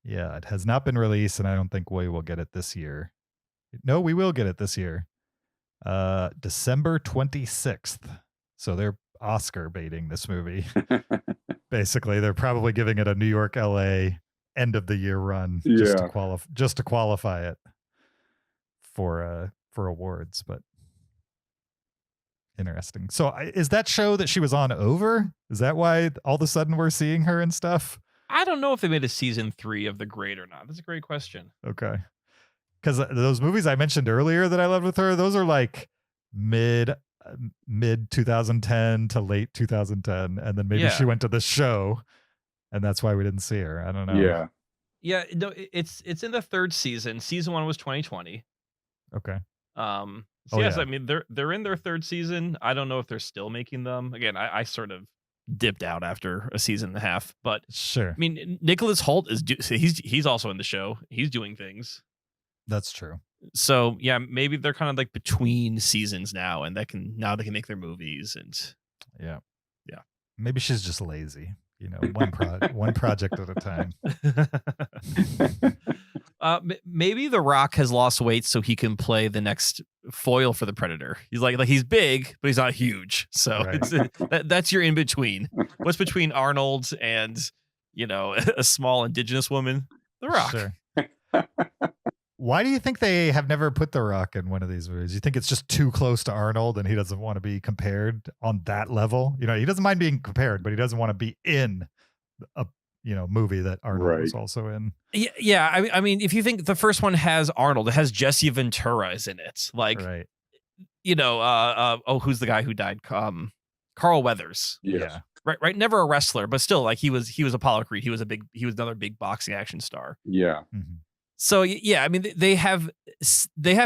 Yeah, it has not been released, and I don't think we will get it this year. No, we will get it this year. December 26th. So they're Oscar baiting this movie. Basically, they're probably giving it a New York, LA end of the year run just to qualify it for awards. But interesting. So is that show that she was on over? Is that why all of a sudden we're seeing her and stuff? I don't know if they made a season 3 of The Great or not. That's a great question. Okay. Because those movies I mentioned earlier that I loved with her, those are like mid 2010 to late 2010. And then maybe she went to this show and that's why we didn't see her. I don't know. Yeah. Yeah. No, it's in the 3rd season. Season 1 was 2020. Okay. Yes, I mean, they're in their 3rd season. I don't know if they're still making them. Again, I sort of dipped out after a season and a half, but sure. I mean, Nicholas Hoult he's also in the show. He's doing things. That's true. So yeah, maybe they're kind of like between seasons now, and they can make their movies and yeah. Maybe she's just lazy. You know, one project at a time. Maybe The Rock has lost weight so he can play the next foil for the Predator. He's like he's big, but he's not huge. So that's your in between. What's between Arnold and a small indigenous woman? The Rock. Sure. Why do you think they have never put The Rock in one of these movies? You think it's just too close to Arnold and he doesn't want to be compared on that level? He doesn't mind being compared, but he doesn't want to be in a movie that Arnold was also in. Yeah. I mean, if you think the first one has Arnold, it has Jesse Ventura is in it. Like, who's the guy who died? Carl Weathers. Yes. Right. Never a wrestler, but still, like he was Apollo Creed. He was another big boxing action star. Yeah. Mm-hmm. So yeah, I mean, they have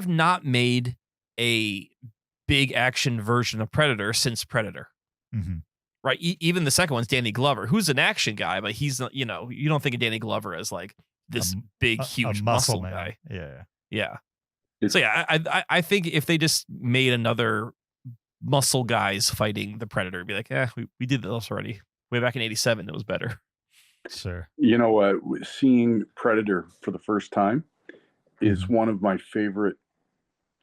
not made a big action version of Predator since Predator. Mm-hmm. Right. Even the second one's Danny Glover, who's an action guy, but he's not, you don't think of Danny Glover as like this big, huge muscle guy. Yeah. Yeah. So yeah, I think if they just made another muscle guys fighting the Predator, it'd be like, we did this already. Way back in '87, it was better. Sure. Seeing Predator for the first time is one of my favorite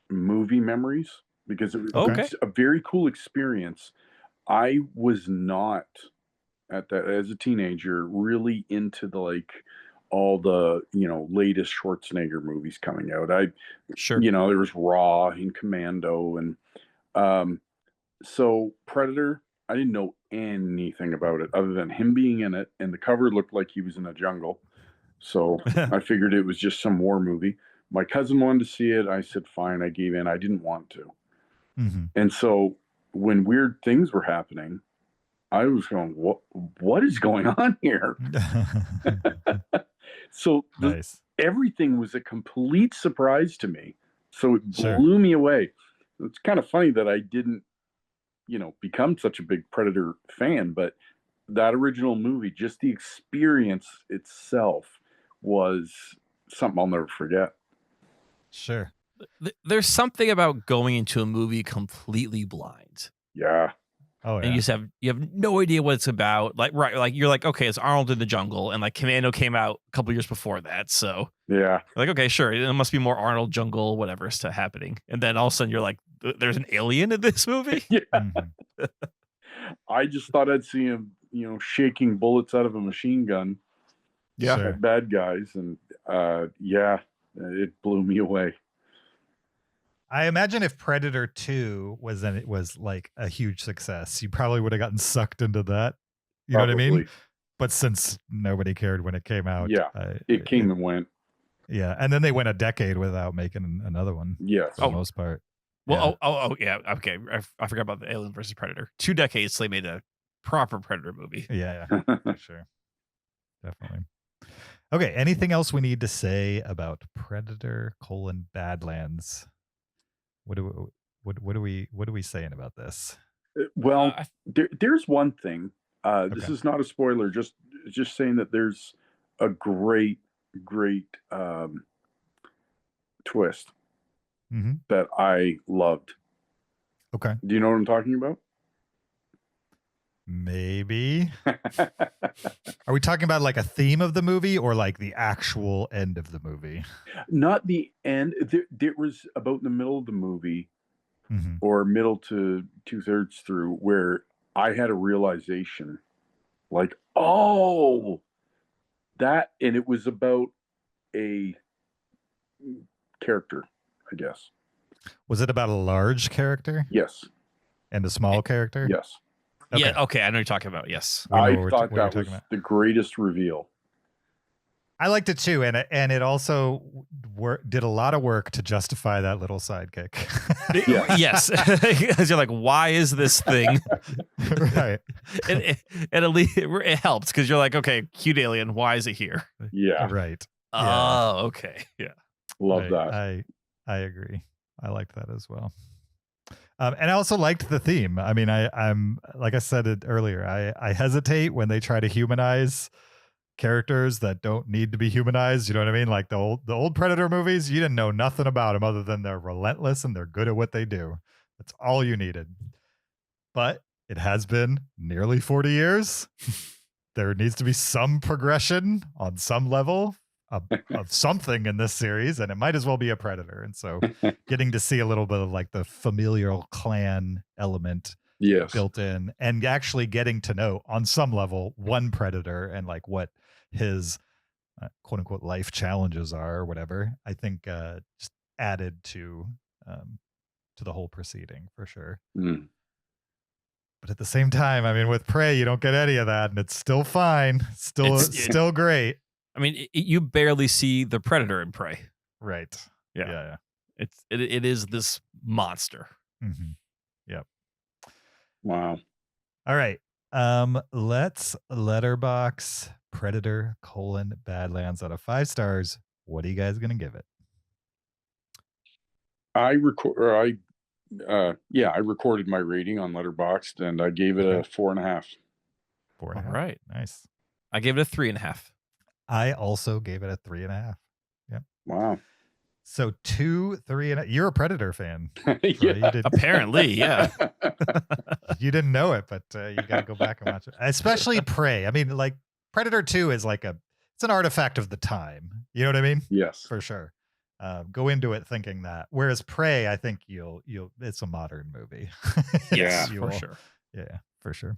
movie memories because it was a very cool experience. I was not as a teenager really into all the latest Schwarzenegger movies coming out. There was Raw and Commando and so Predator, I didn't know anything about it other than him being in it, and the cover looked like he was in a jungle. So I figured it was just some war movie. My cousin wanted to see it. I said, fine. I gave in. I didn't want to. Mm-hmm. And so when weird things were happening, I was going, what is going on here? So everything was a complete surprise to me. So it blew me away. It's kind of funny that I didn't, become such a big Predator fan, but that original movie, just the experience itself was something I'll never forget. Sure. There's something about going into a movie completely blind. Yeah. Oh, yeah. And you have no idea what it's about. Like, right, like you're like, okay, it's Arnold in the jungle, and like Commando came out a couple years before that, so Yeah. like, okay, sure, it must be more Arnold jungle, whatever is happening. And then all of a sudden you're like, there's an alien in this movie? Yeah. Mm-hmm. I just thought I'd see him, shaking bullets out of a machine gun. Yeah. Sure. At bad guys, and it blew me away. I imagine if Predator 2 was like a huge success, you probably would have gotten sucked into that. You know what I mean? But since nobody cared when it came out, it came and went. Yeah, and then they went a decade without making another one. Yes, for the most part. Well, yeah, okay. I forgot about the Alien versus Predator. 2 decades they made a proper Predator movie. Yeah, for sure, definitely. Okay, anything else we need to say about Predator: Badlands? What are we saying about this? Well, there's one thing. This is not a spoiler. Just saying that there's a great twist that I loved. Okay. Do you know what I'm talking about? Maybe. Are we talking about like a theme of the movie or like the actual end of the movie? Not the end. There was about in the middle of the movie, or middle to 2/3 through, where I had a realization, like, oh, that, and it was about a character, I guess. Was it about a large character? Yes. And a small character? Yes. Okay. Yeah, okay, I know what you're talking about. Yes. I thought that was the greatest reveal. I liked it too, and it also did a lot of work to justify that little sidekick. Yes, because you're like, why is this thing? Right. And at least it helps because you're like, okay, cute alien, why is it here? Yeah. Right. Oh, okay. Yeah. Love that. I agree. I liked that as well. And I also liked the theme. I mean, I'm like I said it earlier, I hesitate when they try to humanize characters that don't need to be humanized. You know what I mean? Like the old Predator movies, you didn't know nothing about them other than they're relentless and they're good at what they do. That's all you needed. But it has been nearly 40 years. There needs to be some progression on some level of something in this series, and it might as well be a Predator. And so getting to see a little bit of like the familial clan element built in, and actually getting to know on some level one Predator and like what his quote unquote life challenges are or whatever, I think just added to the whole proceeding for sure. But at the same time, I mean, with Prey, you don't get any of that, and it's still fine. Still great. I mean, you barely see the Predator in Prey. Right. Yeah. It is this monster. Yep. Wow. All right. Let's letterbox Predator: Badlands out of 5 stars. What are you guys gonna give it? I recorded my rating on Letterboxd, and I gave it a 4.5. 4.5. All right. Nice. I gave it a 3.5. I also gave it a 3.5. Yep. Wow. So 2, 3.5. You're a Predator fan. Yeah. Apparently, yeah. You didn't know it, but you got to go back and watch it. Especially Prey. I mean, like Predator 2 is like it's an artifact of the time. You know what I mean? Yes. For sure. Go into it thinking that. Whereas Prey, I think it's a modern movie. Yes, for sure. Yeah, for sure.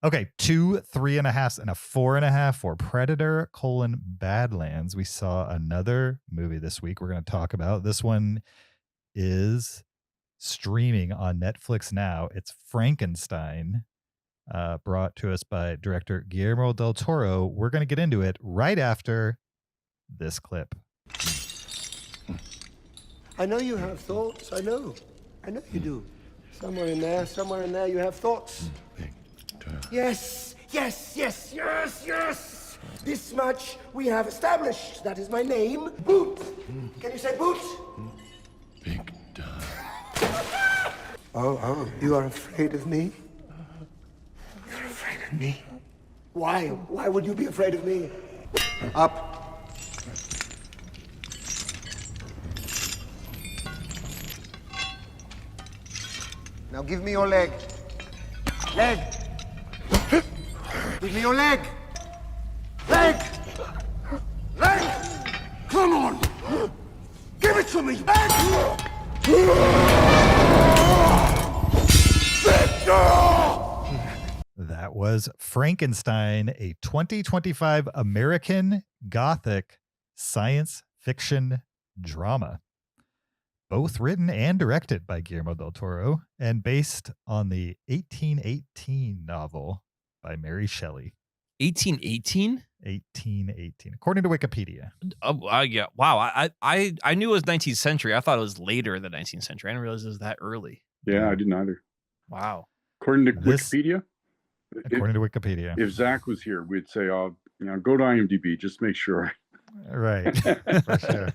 Okay, 2 3.5s and a 4.5 for Predator: Badlands. We saw another movie this week we're going to talk about. This one is streaming on Netflix now. It's Frankenstein, brought to us by director Guillermo Del Toro. We're going to get into it right after this clip. I know you have thoughts. I know you do. Somewhere in there you have thoughts. Yes. This much we have established. That is my name, Boot. Can you say Boot? Big time. Oh, you are afraid of me? You're afraid of me? Why? Why would you be afraid of me? Up. Now give me your leg. Leg. Give me your leg. Leg. Leg. Come on. Give it to me. Leg. That was Frankenstein, a 2025 American Gothic science fiction drama. Both written and directed by Guillermo Del Toro and based on the 1818 novel by Mary Shelley. 1818? 1818, according to Wikipedia. Yeah. Wow. I knew it was 19th century. I thought it was later than 19th century. I didn't realize it was that early. Yeah, I didn't either. Wow. According to Wikipedia? According to Wikipedia. If Zach was here, we'd say, "Oh, go to IMDb, just make sure." Right. For sure.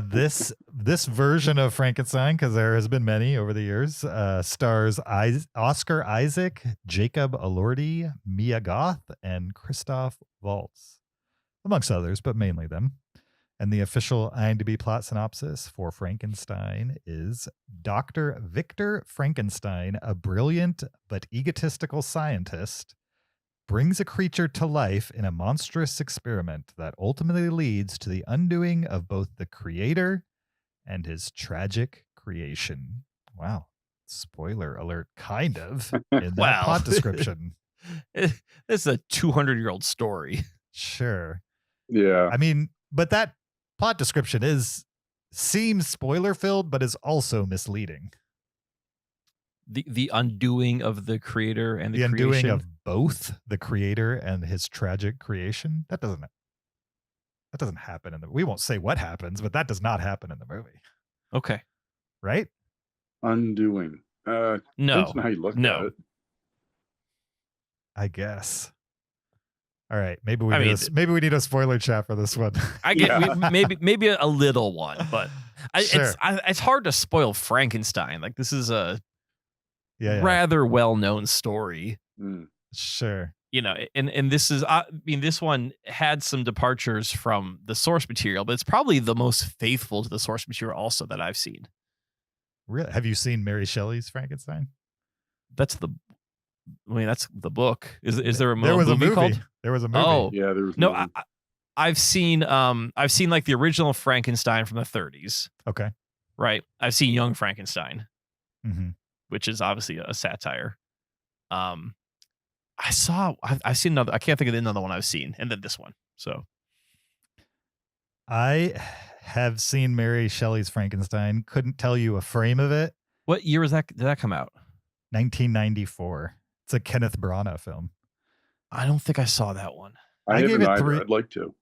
This version of Frankenstein, because there has been many over the years, stars Oscar Isaac, Jacob Elordi, Mia Goth, and Christoph Waltz, amongst others, but mainly them. And the official IMDb plot synopsis for Frankenstein is Dr. Victor Frankenstein, a brilliant but egotistical scientist, brings a creature to life in a monstrous experiment that ultimately leads to the undoing of both the creator and his tragic creation. Wow. Spoiler alert, kind of, in that plot description. This is a 200-year-old story. Sure. Yeah. I mean, but that plot description seems spoiler-filled, but is also misleading. The undoing of the creator and the undoing creation of both the creator and his tragic creation. That doesn't happen we won't say what happens, but that does not happen in the movie. Okay. Right? Undoing. No. Depends on how you look at it. I guess. All right, maybe we need a spoiler chat for this one. I get maybe a little one, but it's hard to spoil Frankenstein. Like, this is a rather well-known story. Sure. And this is, this one had some departures from the source material, but it's probably the most faithful to the source material also that I've seen. Really? Have you seen Mary Shelley's Frankenstein? That's the book. Is there a movie? There was a movie called? There was a movie. Oh, yeah, there was. No, I've seen like the original Frankenstein from the 30s. Okay. Right. I've seen Young Frankenstein, which is obviously a satire. I've seen another. I can't think of another one I've seen, and then this one. So I have seen Mary Shelley's Frankenstein. Couldn't tell you a frame of it. What year was that? Did that come out? 1994. It's a Kenneth Branagh film. I don't think I saw that one. I gave it 3. I'd like to.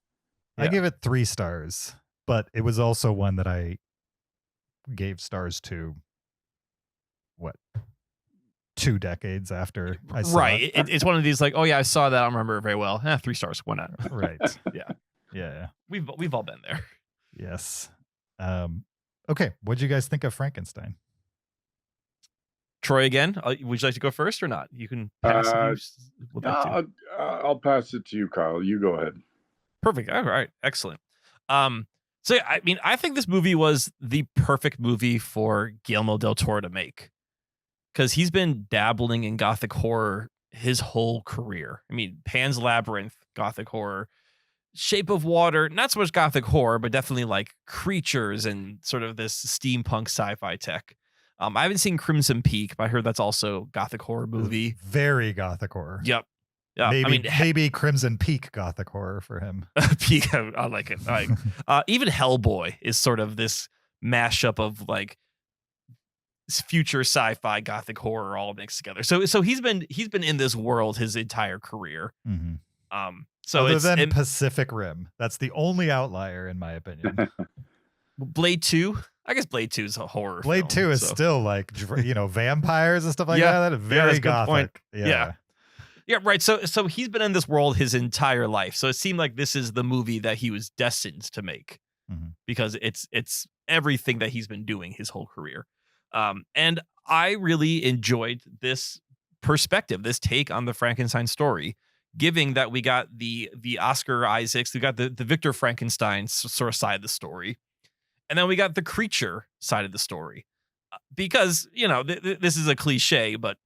I gave it 3 stars, but it was also one that I gave stars to. What? 2 decades after I saw it. It's one of these like, oh yeah, I saw that. I don't remember it very well. 3 stars. Why not? Right. Yeah. We've all been there. Yes. Okay. What'd you guys think of Frankenstein? Troy, again, would you like to go first or not? You can pass. I'll pass it to you, Kyle. You go ahead. Perfect. All right. Excellent. So I think this movie was the perfect movie for Guillermo Del Toro to make, because he's been dabbling in Gothic horror his whole career. I mean, Pan's Labyrinth, Gothic horror, Shape of Water, not so much Gothic horror, but definitely like creatures and sort of this steampunk sci-fi tech. I haven't seen Crimson Peak, but I heard that's also Gothic horror movie. Very Gothic horror. Yep. Yeah. Maybe Crimson Peak Gothic horror for him. Peak, I like it. Even Hellboy is sort of this mashup of like future sci-fi Gothic horror all mixed together. So he's been in this world his entire career. So other than Pacific Rim, that's the only outlier in my opinion. Blade 2. I guess Blade 2 is a horror. Blade 2 is still like, vampires and stuff like that. Very Gothic. Yeah, right. So he's been in this world his entire life. So it seemed like this is the movie that he was destined to make, because it's everything that he's been doing his whole career. And I really enjoyed this perspective, this take on the Frankenstein story, giving that we got the Oscar Isaacs, we got the Victor Frankenstein sort of side of the story. And then we got the creature side of the story, because, this is a cliche, but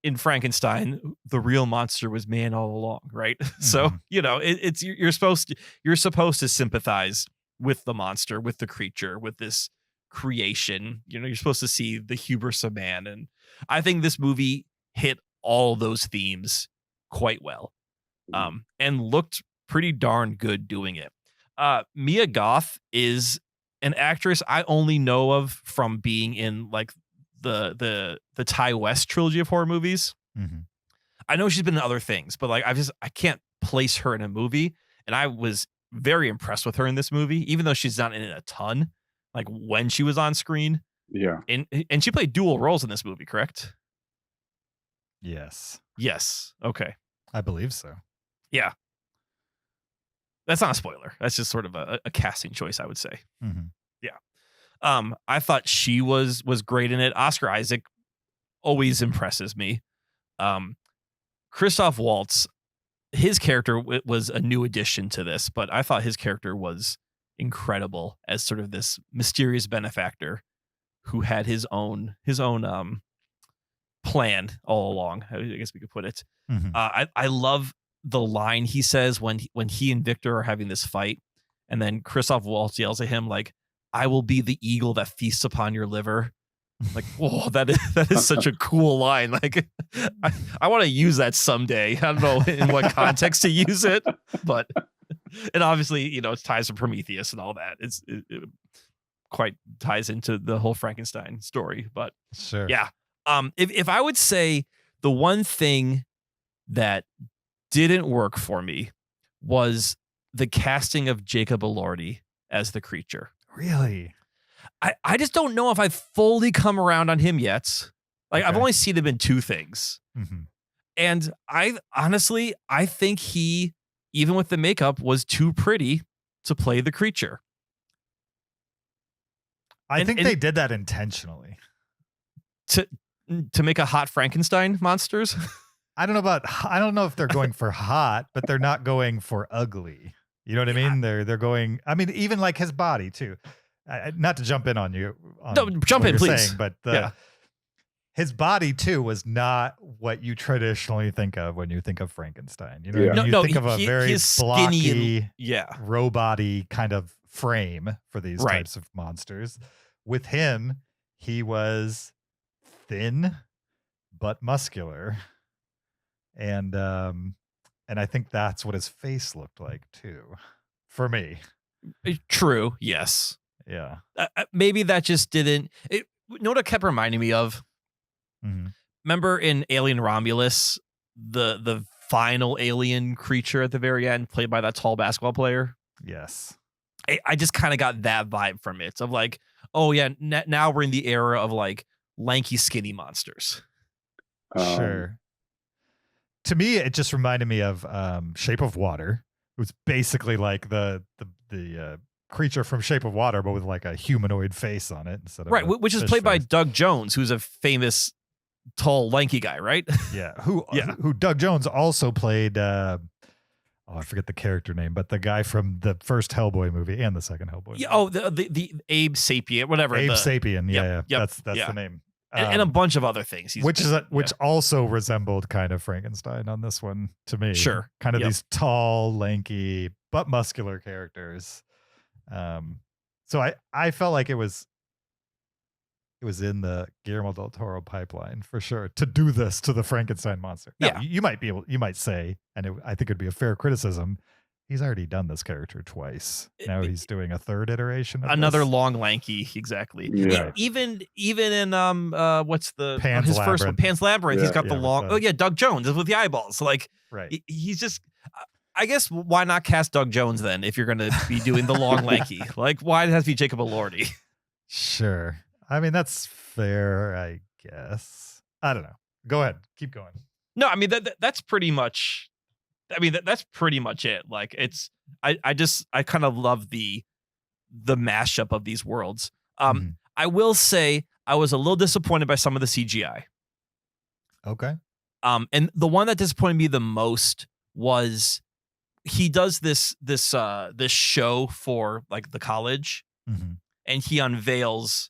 in Frankenstein, the real monster was man all along, right? So, you know, it's you're supposed to sympathize with the monster, with the creature, with this creation. You know, you're supposed to see the hubris of man, and I think this movie hit all those themes quite well, and looked pretty darn good doing it. Mia Goth is an actress I only know of from being in like the Ty West trilogy of horror movies. I know she's been in other things, but like I can't place her in a movie, and I was very impressed with her in this movie, even though she's not in it a ton. Like when she was on screen, and she played dual roles in this movie, correct? Yes. Okay, I believe so. Yeah, that's not a spoiler. That's just sort of a casting choice, I would say. Yeah. I thought she was great in it. Oscar Isaac always impresses me. Christoph Waltz, his character was a new addition to this, but I thought his character was incredible as sort of this mysterious benefactor who had his own plan all along. I guess we could put it. I love the line he says when he and Victor are having this fight, and then Christoph Waltz yells at him like, "I will be the eagle that feasts upon your liver." Like, whoa, that is such a cool line. Like, I want to use that someday. I don't know in what context to use it, but and obviously, you know, it ties to Prometheus and all that. It quite ties into the whole Frankenstein story, but sure. Yeah. If I would say the one thing that didn't work for me was the casting of Jacob Elordi as the creature. Really? I just don't know if I've fully come around on him yet. Like, I've only seen him in two things. And I think he, even with the makeup, was too pretty to play the creature. I think they did that intentionally. To make a hot Frankenstein monsters? I don't know if they're going for hot, but they're not going for ugly. You know what I mean? They're going, I mean, even like his body too. Not to jump in on you. No, jump in, please. Saying, but his body too was not what you traditionally think of when you think of Frankenstein. You know, you think of a very blocky, robot-y kind of frame for these types of monsters. With him, he was thin but muscular, and I think that's what his face looked like too, for me. True. Yes. Yeah. Maybe that just didn't. You know what it kept reminding me of? Remember in Alien Romulus, the final alien creature at the very end, played by that tall basketball player? Yes. I just kind of got that vibe from it, of like, oh yeah, now we're in the era of like lanky, skinny monsters. Sure. To me, it just reminded me of Shape of Water. It was basically like the creature from Shape of Water, but with like a humanoid face on it instead of which is played by Doug Jones, who's a famous tall, lanky guy, right? Yeah. Who Doug Jones also played. I forget the character name, but the guy from the first Hellboy movie and the second Hellboy movie. Oh, the Abe Sapien, whatever. Abe Sapien. Yeah. That's the name. And a bunch of other things. Which also resembled kind of Frankenstein on this one to me. Sure. Kind of these tall, lanky, but muscular characters. So I felt like it was in the Guillermo Del Toro pipeline for sure to do this to the Frankenstein monster. Now, you might say, and I think it'd be a fair criticism, he's already done this character twice. Now he's doing a third iteration of another this. long, lanky, exactly. Yeah. Even in Pan's Labyrinth. First one, Pan's Labyrinth, he's got the long. Doug Jones with the eyeballs. Like, he's just. I guess why not cast Doug Jones then if you're going to be doing the long, lanky? Like, why does it have to be Jacob Elordi? Sure. I mean, that's fair, I guess. I don't know. Go ahead. Keep going. No, I mean, that's pretty much. I mean, that's pretty much it. Like, it's. I kind of love the mashup of these worlds. I will say I was a little disappointed by some of the CGI. Okay. And the one that disappointed me the most was he does this show for like the college, and he unveils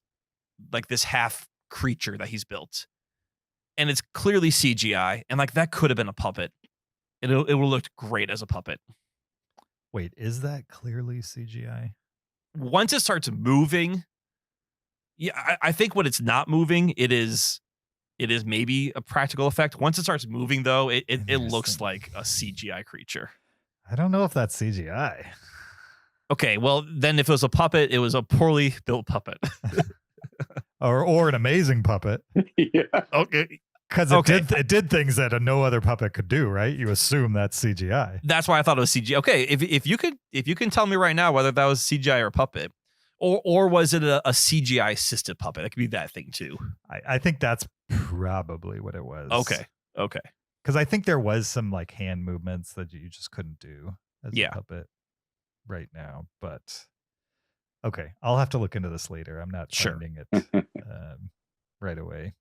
like this half creature that he's built, and it's clearly CGI, and like that could have been a puppet. It would have looked great as a puppet. Wait, is that clearly CGI? Once it starts moving, yeah, I think when it's not moving, it is maybe a practical effect. Once it starts moving, though, it looks like a CGI creature. I don't know if that's CGI. Okay, well, then if it was a puppet, it was a poorly built puppet. or an amazing puppet. Yeah. Okay. Because it did things that no other puppet could do, right? You assume that's CGI. That's why I thought it was CGI. Okay, if you can tell me right now whether that was CGI or a puppet, or was it a CGI assisted puppet? That could be that thing too. I think that's probably what it was. Okay. Because I think there was some like hand movements that you just couldn't do as a puppet right now. But okay, I'll have to look into this later. I'm not finding it right away.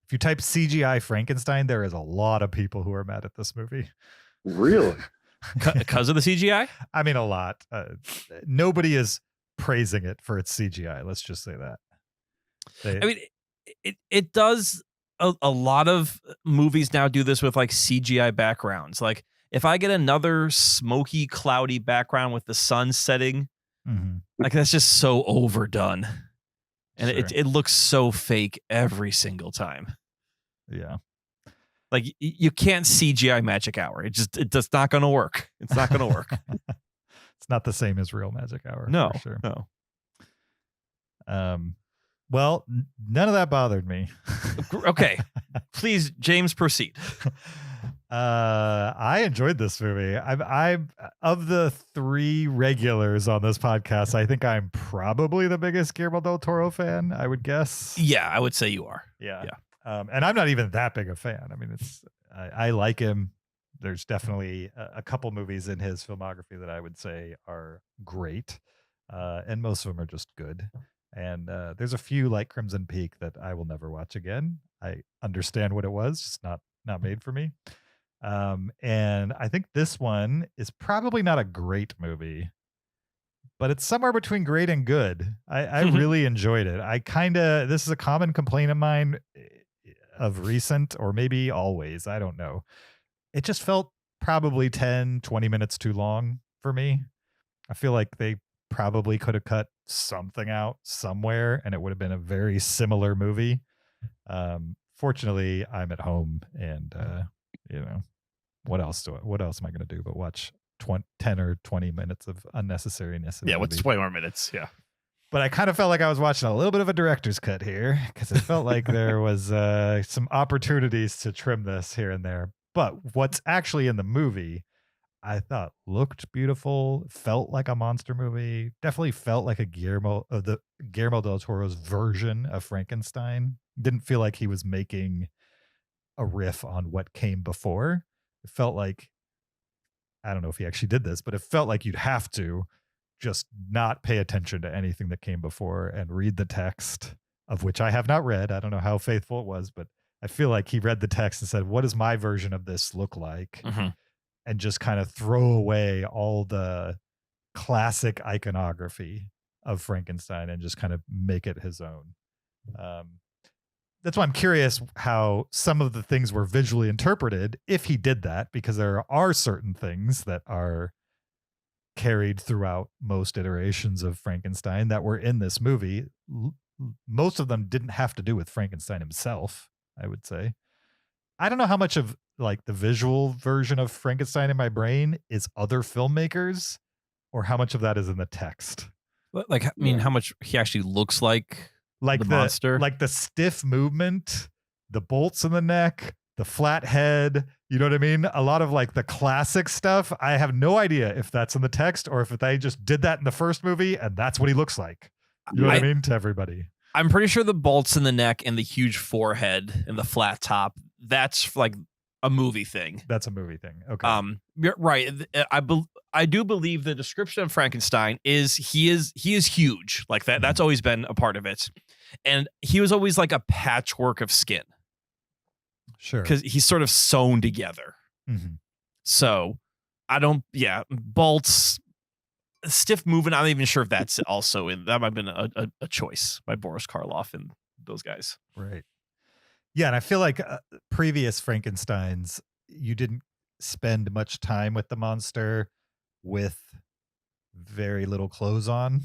If you type CGI Frankenstein, there is a lot of people who are mad at this movie. Really? Because of the CGI? I mean, a lot. Nobody is praising it for its CGI. Let's just say that. I mean, it does. A lot of movies now do this with like CGI backgrounds. Like if I get another smoky, cloudy background with the sun setting, like that's just so overdone. And it looks so fake every single time. Yeah. Like you can't CGI magic hour. It's just not going to work. It's not going to work. It's not the same as real magic hour. No, for sure. No. Well, none of that bothered me. Okay. Please, James, proceed. I enjoyed this movie. I'm of the 3 regulars on this podcast, I think I'm probably the biggest Guillermo Del Toro fan, I would guess. Yeah, I would say you are. Yeah. And I'm not even that big a fan. I mean, I like him. There's definitely a couple movies in his filmography that I would say are great. And most of them are just good. And there's a few like Crimson Peak that I will never watch again. I understand what it was, just not made for me. And I think this one is probably not a great movie, but it's somewhere between great and good. I really enjoyed it. This is a common complaint of mine of recent, or maybe always, I don't know. It just felt probably 10, 20 minutes too long for me. I feel like they probably could have cut something out somewhere and it would have been a very similar movie. Fortunately, I'm at home and, what else am I going to do but watch 10 or 20 minutes of unnecessariness? Yeah, what's 20 more minutes? Yeah. But I kind of felt like I was watching a little bit of a director's cut here because it felt like there was some opportunities to trim this here and there. But what's actually in the movie, I thought looked beautiful, felt like a monster movie, definitely felt like a Guillermo Del Toro's version of Frankenstein. Didn't feel like he was making a riff on what came before. It felt like, I don't know if he actually did this, but it felt like you'd have to just not pay attention to anything that came before and read the text, of which I have not read. I don't know how faithful it was, but I feel like he read the text and said, what does my version of this look like? And just kind of throw away all the classic iconography of Frankenstein and just kind of make it his own. That's why I'm curious how some of the things were visually interpreted if he did that, because there are certain things that are carried throughout most iterations of Frankenstein that were in this movie. Most of them didn't have to do with Frankenstein himself, I would say. I don't know how much of like the visual version of Frankenstein in my brain is other filmmakers or how much of that is in the text. Like, I mean, how much he actually looks like the monster? Like the stiff movement, the bolts in the neck, the flat head, you know what I mean? A lot of like the classic stuff. I have no idea if that's in the text or if they just did that in the first movie and that's what he looks like. You know what I mean? To everybody. I'm pretty sure the bolts in the neck and the huge forehead and the flat top, that's like a movie thing. That's a movie thing. Okay. You're right. I do believe the description of Frankenstein is he is huge. Like that. That's always been a part of it. And he was always like a patchwork of skin. Sure. Because he's sort of sewn together. So bolts, stiff movement. I'm not even sure if that's also in. That might have been a choice by Boris Karloff and those guys. Right. Yeah, and I feel like previous Frankensteins, you didn't spend much time with the monster with very little clothes on.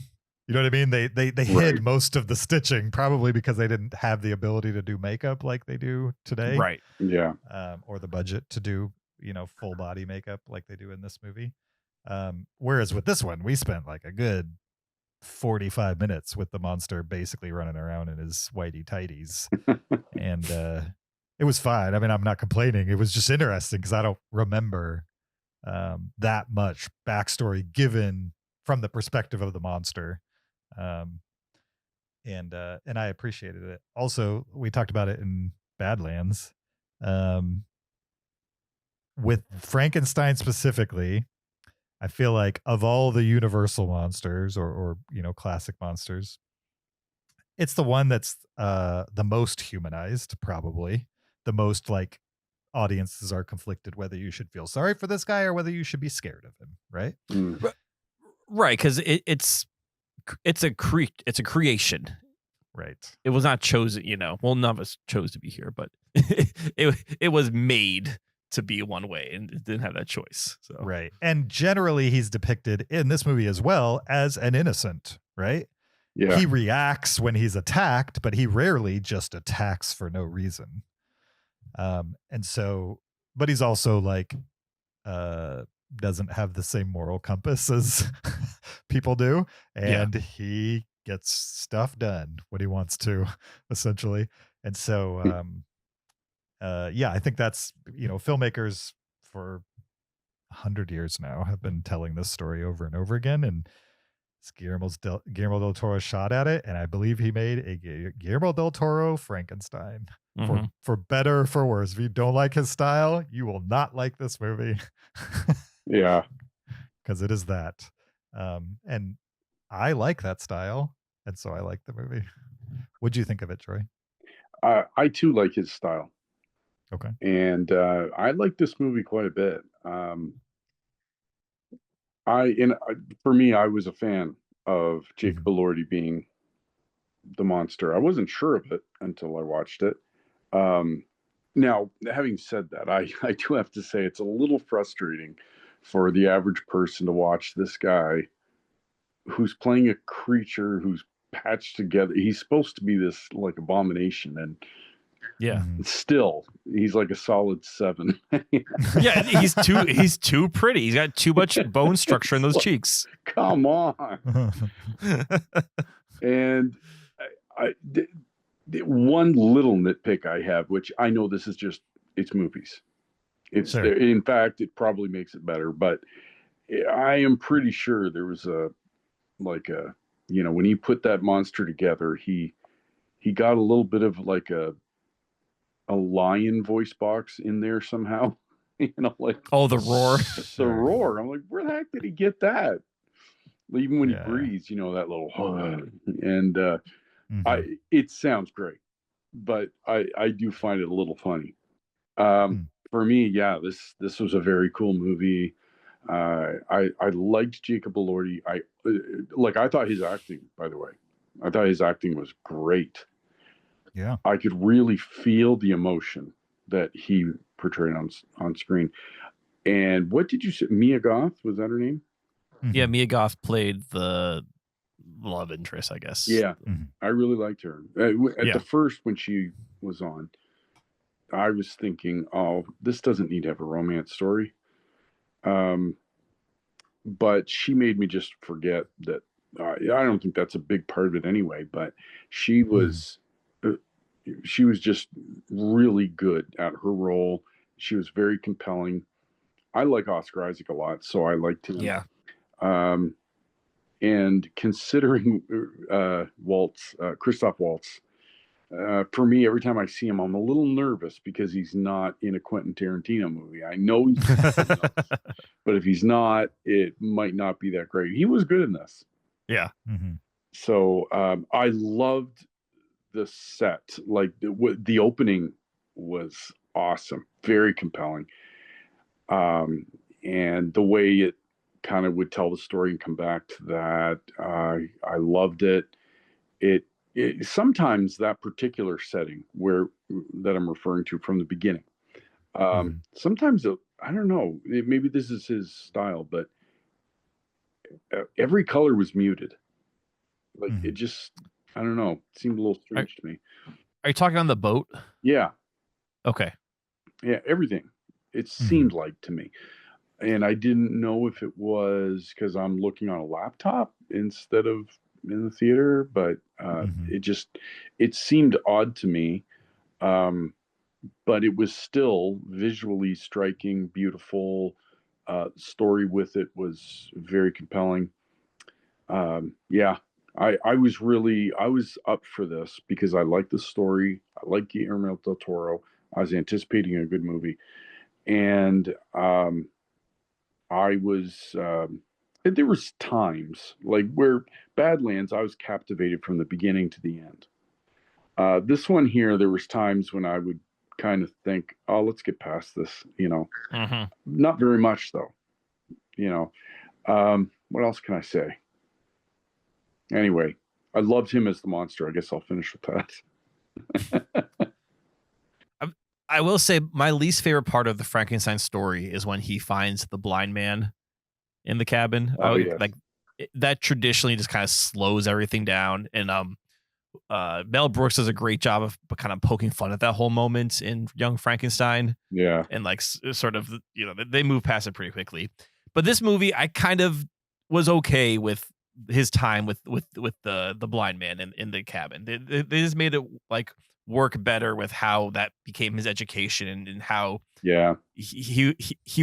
You know what I mean? They hid most of the stitching, probably because they didn't have the ability to do makeup like they do today. Right. Yeah. Or the budget to do, full body makeup like they do in this movie. Whereas with this one, we spent like a good 45 minutes with the monster basically running around in his whitey tighties. And it was fine. I mean, I'm not complaining. It was just interesting because I don't remember that much backstory given from the perspective of the monster. And I appreciated it. Also, we talked about it in Badlands. With Frankenstein specifically, I feel like of all the Universal monsters or classic monsters, it's the one that's the most humanized, probably the most like audiences are conflicted whether you should feel sorry for this guy or whether you should be scared of him, right? Right, because it's a creation. Right. It was not chosen, well, none of us chose to be here, but it was made to be one way and it didn't have that choice. So right. And generally he's depicted in this movie as well as an innocent, right? Yeah. He reacts when he's attacked, but he rarely just attacks for no reason. And so, but he's also like doesn't have the same moral compass as people do, and he gets stuff done when he wants to, essentially. And so I think that's, filmmakers for 100 years now have been telling this story over and over again, and it's Guillermo Del Toro shot at it, and I believe he made a Guillermo Del Toro Frankenstein. For better or for worse. If you don't like his style, you will not like this movie. Yeah. Because it is that. And I like that style, and so I like the movie. What'd you think of it, Troy? I too like his style. Okay. And I like this movie quite a bit. For me, I was a fan of Jacob Elordi being the monster. I wasn't sure of it until I watched it. Now, having said that, I do have to say it's a little frustrating for the average person to watch this guy who's playing a creature who's patched together. He's supposed to be this like abomination, and still he's like a solid 7. Yeah, he's too pretty. He's got too much bone structure in those cheeks. Come on. And one little nitpick I have, which I know this is just, it's movies. In fact, it probably makes it better, but I am pretty sure there was when he put that monster together, he got a little bit of like a lion voice box in there somehow. the roar. The roar. I'm like, where the heck did he get that? Even when he breathes, that little and it sounds great, but I do find it a little funny. For me, this was a very cool movie. I liked Jacob Elordi. I thought his acting, by the way, was great. Yeah, I could really feel the emotion that he portrayed on screen. And what did you say? Mia Goth, was that her name? Yeah, Mia Goth played the love interest, I guess. Yeah, I really liked her. At the first, when she was on, I was thinking, oh, this doesn't need to have a romance story. But she made me just forget that. I don't think that's a big part of it anyway, but she was just really good at her role. She was very compelling. I like Oscar Isaac a lot, so I liked him. Yeah. And considering Christoph Waltz, for me, every time I see him, I'm a little nervous because he's not in a Quentin Tarantino movie. I know he's but if he's not, it might not be that great. He was good in this. Yeah. So I loved the set. Like the opening was awesome, very compelling. And the way it kind of would tell the story and come back to that, I loved it. sometimes that particular setting that I'm referring to from the beginning. Sometimes I don't know. Maybe this is his style, but every color was muted. Like it just, I don't know. It seemed a little strange to me. Are you talking on the boat? Yeah. Okay. Yeah, everything. It seemed like to me. And I didn't know if it was because I'm looking on a laptop instead of in the theater, but it seemed odd to me. But it was still visually striking, beautiful. Story with it was very compelling. Yeah, I was up for this because I like the story. I like Guillermo Del Toro. I was anticipating a good movie, and I was. There was times like where Badlands, I was captivated from the beginning to the end. This one here, there was times when I would kind of think, "Oh, let's get past this." Not very much though. What else can I say? Anyway, I loved him as the monster. I guess I'll finish with that. I will say my least favorite part of the Frankenstein story is when he finds the blind man in the cabin. Yes. Like that traditionally just kind of slows everything down. And Mel Brooks does a great job of kind of poking fun at that whole moment in Young Frankenstein. Yeah. And like sort of, they move past it pretty quickly. But this movie, I kind of was okay with his time with the blind man in the cabin. They just made it like work better with how that became his education and how he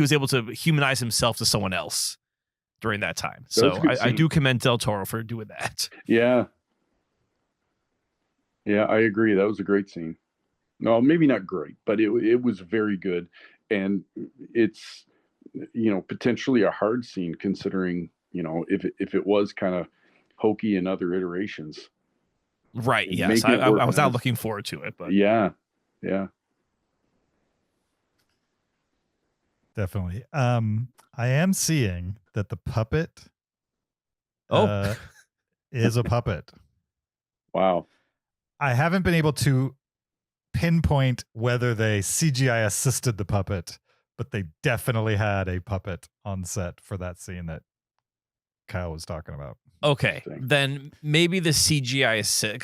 was able to humanize himself to someone else during that time. So I do commend Del Toro for doing that. Yeah. Yeah, I agree. That was a great scene. No, maybe not great, but it was very good. And it's, potentially a hard scene considering, if it was kind of hokey in other iterations. Right. Yes. I was not looking forward to it, but yeah. Definitely. I am seeing that the puppet is a puppet. Wow. I haven't been able to pinpoint whether they CGI assisted the puppet, but they definitely had a puppet on set for that scene that Kyle was talking about. Okay, then maybe the CGI assist.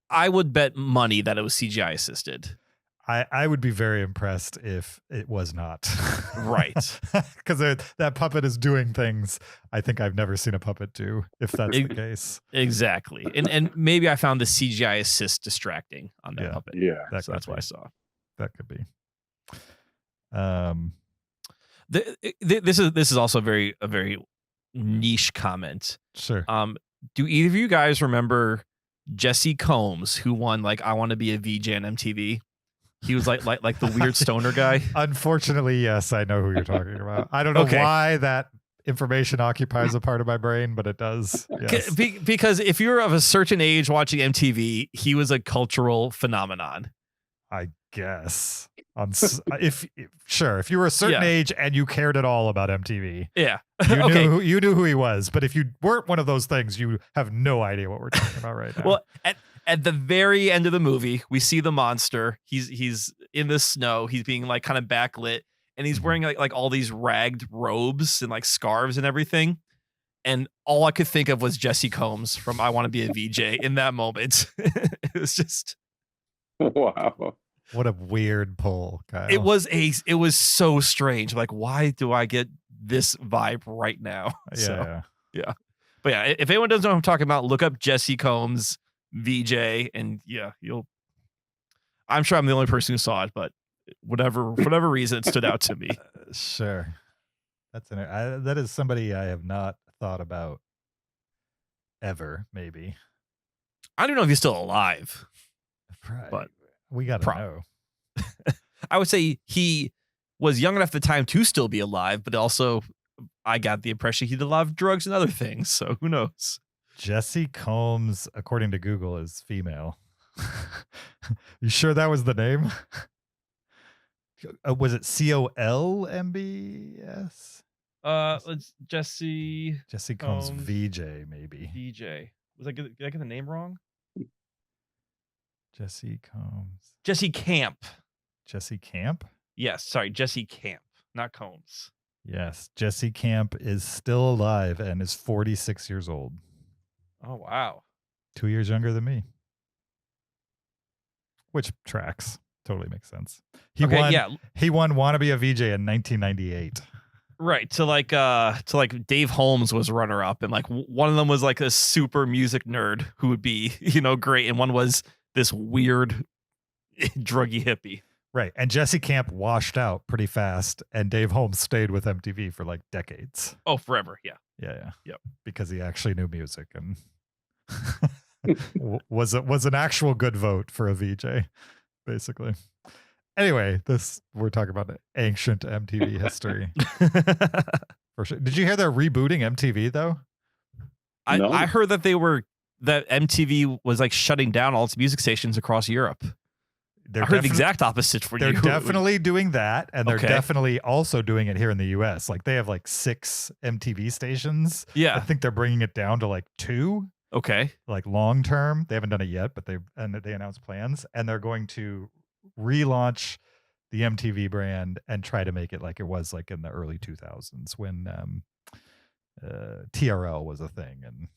I would bet money that it was CGI assisted. I would be very impressed if it was not. Right. Because that puppet is doing things I think I've never seen a puppet do, if that's the case. Exactly. And maybe I found the CGI assist distracting on that puppet. Yeah. That's what I saw. That could be. This is also a very niche comment. Sure. Do either of you guys remember Jesse Combs, who won like I Want to Be a VJ on MTV? He was like the weird stoner guy. Unfortunately, yes, I know who you're talking about. I don't know why that information occupies a part of my brain, but it does. Yes. Because if you're of a certain age watching MTV, he was a cultural phenomenon. I guess. If you were a certain age and you cared at all about MTV, you knew who he was. But if you weren't one of those things, you have no idea what we're talking about right now. Well, at the very end of the movie, we see the monster. He's in the snow. He's being like kind of backlit, and he's wearing like all these ragged robes and like scarves and everything. And all I could think of was Jesse Combs from I Want to Be a VJ in that moment. It was just wow. What a weird pull, Kyle. It was so strange. Like, why do I get this vibe right now? Yeah. But yeah, if anyone doesn't know what I'm talking about, look up Jesse Combs VJ, and I'm sure I'm the only person who saw it, but for whatever reason, it stood out to me. Sure. That is somebody I have not thought about ever, maybe. I don't know if he's still alive. Right. But we got to know. I would say he was young enough at the time to still be alive, but also I got the impression he did a lot of drugs and other things. So who knows? Jesse Combs, according to Google, is female. You sure that was the name? Was it COLMBS? Let's Jesse Combs VJ, maybe. VJ. Was I get the name wrong? Jesse Combs. Jesse Camp. Jesse Camp? Yes, sorry, Jesse Camp, not Combs. Yes, Jesse Camp is still alive and is 46 years old. Oh, wow. 2 years younger than me. Which tracks. Totally makes sense. He won Wanna Be a VJ in 1998. Right. So like Dave Holmes was runner up, and like one of them was like a super music nerd who would be, great, and one was this weird druggy hippie. Right. And Jesse Camp washed out pretty fast, and Dave Holmes stayed with MTV for like decades. Oh, forever. Yeah. Yeah. Yep. Because he actually knew music and was an actual good vote for a VJ, basically. Anyway, we're talking about ancient MTV history. For sure. Did you hear they're rebooting MTV though? No. I heard that that MTV was like shutting down all its music stations across Europe. I heard the exact opposite for you. They're definitely doing that, and they're definitely also doing it here in the U.S. Like they have like 6 MTV stations. Yeah, I think they're bringing it down to like 2. Okay, like long term. They haven't done it yet, but they announced plans, and they're going to relaunch the MTV brand and try to make it like it was like in the early 2000s when TRL was a thing, and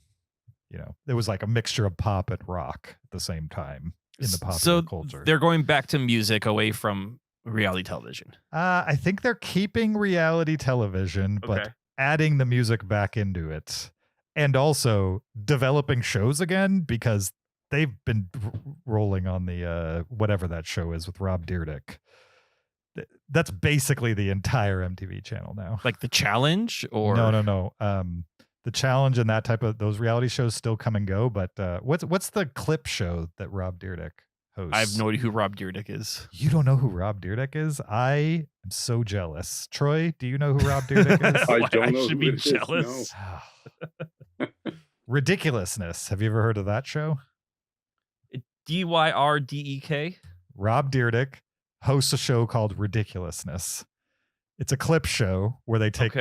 there was like a mixture of pop and rock at the same time in the popular culture. They're going back to music away from reality television. I think they're keeping reality television, but adding the music back into it, and also developing shows again, because they've been rolling on the whatever that show is with Rob Dyrdek. That's basically the entire MTV channel now. Like The Challenge, or no. The Challenge and that type of those reality shows still come and go. But what's the clip show that Rob Dyrdek hosts? I have no idea who Rob Dyrdek is. You don't know who Rob Dyrdek is? I am so jealous. Troy, do you know who Rob Dyrdek is? I don't know. I should be jealous. No. Ridiculousness. Have you ever heard of that show? Dyrdek. Rob Dyrdek hosts a show called Ridiculousness. It's a clip show where they take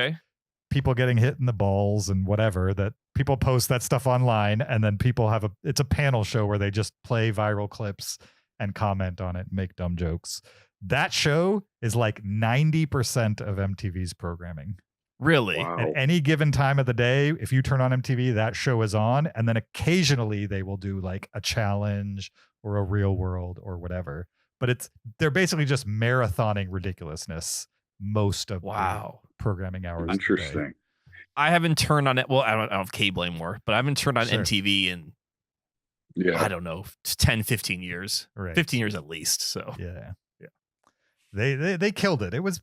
people getting hit in the balls and whatever, that people post that stuff online, and then people it's a panel show where they just play viral clips and comment on it and make dumb jokes. That show is like 90% of MTV's programming. Really? Wow. At any given time of the day, if you turn on MTV, that show is on. And then occasionally they will do like a challenge or a real world or whatever. But they're basically just marathoning ridiculousness most of the programming hours. Interesting. I haven't turned on it. Well, I don't have cable anymore, but I haven't turned on MTV in, I don't know, 10, 15 years. Right. 15 years at least. So yeah. They killed it. It was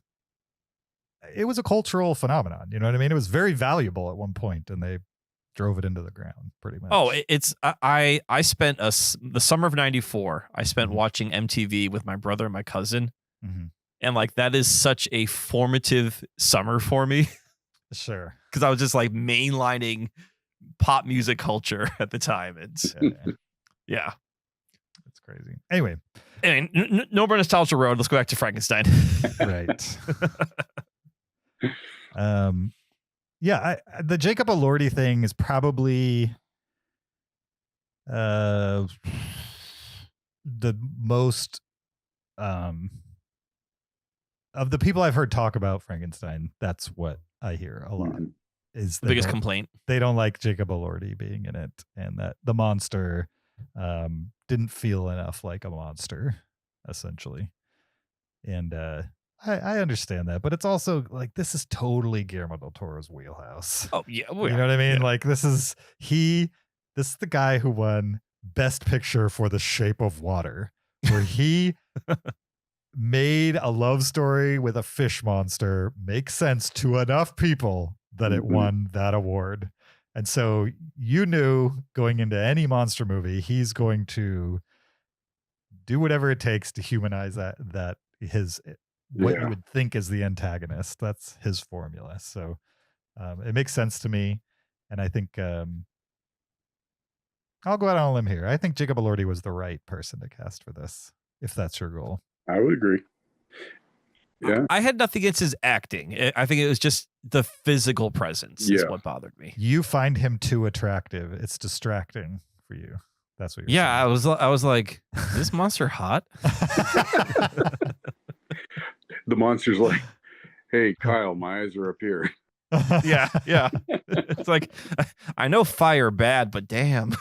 a cultural phenomenon. You know what I mean? It was very valuable at one point, and they drove it into the ground pretty much. Oh, I spent the summer of '94. I spent watching MTV with my brother and my cousin, and like that is such a formative summer for me. Sure, because I was just like mainlining pop music culture at the time. It's yeah, that's crazy. Anyway, no more nostalgia road. Let's go back to Frankenstein. Right. The Jacob Elordi thing is probably the most of the people I've heard talk about Frankenstein. That's what I hear a lot. Is the biggest complaint. They don't like Jacob Elordi being in it, and that the monster didn't feel enough like a monster, essentially. And I understand that, but it's also like this is totally Guillermo Del Toro's wheelhouse. Oh yeah, you know what I mean? Yeah. Like this is the guy who won Best Picture for The Shape of Water, where he made a love story with a fish monster make sense to enough people that it won that award. And so you knew going into any monster movie, he's going to do whatever it takes to humanize that his what you would think is the antagonist. That's his formula. So it makes sense to me. And I think I'll go out on a limb here. I think Jacob Elordi was the right person to cast for this, if that's your goal. I would agree. Yeah. I had nothing against his acting. I think it was just the physical presence is what bothered me. You find him too attractive. It's distracting for you. That's what you're saying. I was like, is this monster hot? The monster's like, hey, Kyle, my eyes are up here. Yeah. It's like, I know fire bad, but damn.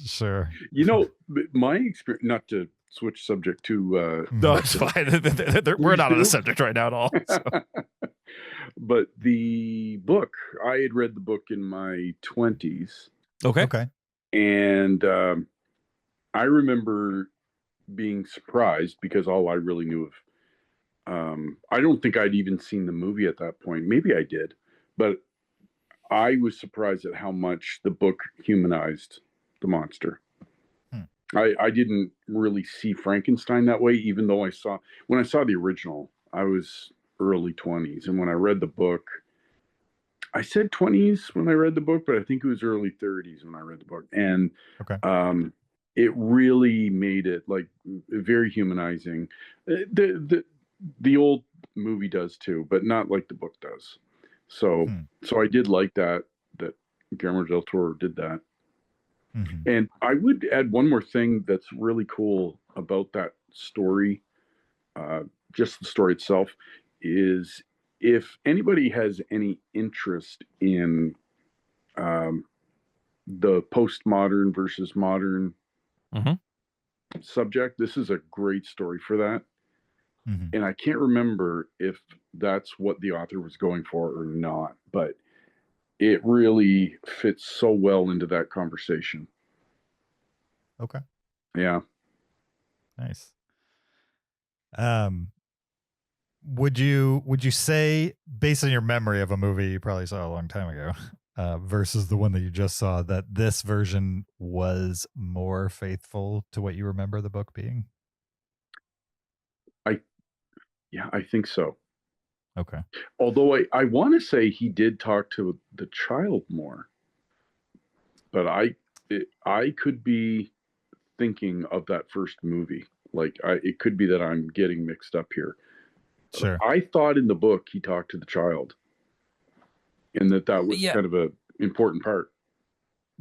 Sure. My experience, not to switch subject to No, it's fine. We're not on a subject right now at all. So. But the book, I had read the book in my 20s. Okay. And I remember being surprised because all I really knew of, I don't think I'd even seen the movie at that point. Maybe I did, but I was surprised at how much the book humanized the monster. I didn't really see Frankenstein that way, even though when I saw the original, I was early 20s. And when I read the book, I said 20s when I read the book, but I think it was early 30s when I read the book. And it really made it like very humanizing. The old movie does too, but not like the book does. So I did like that Guillermo Del Toro did that. Mm-hmm. And I would add one more thing that's really cool about that story, just the story itself, is if anybody has any interest in the postmodern versus modern subject, this is a great story for that. Mm-hmm. And I can't remember if that's what the author was going for or not, but it really fits so well into that conversation. Okay. Yeah. Nice. Would you say, based on your memory of a movie you probably saw a long time ago, versus the one that you just saw, that this version was more faithful to what you remember the book being? I think so. Okay. Although I want to say he did talk to the child more, but I could be thinking of that first movie. Like it could be that I'm getting mixed up here. Sure. I thought in the book he talked to the child, and that was kind of a important part.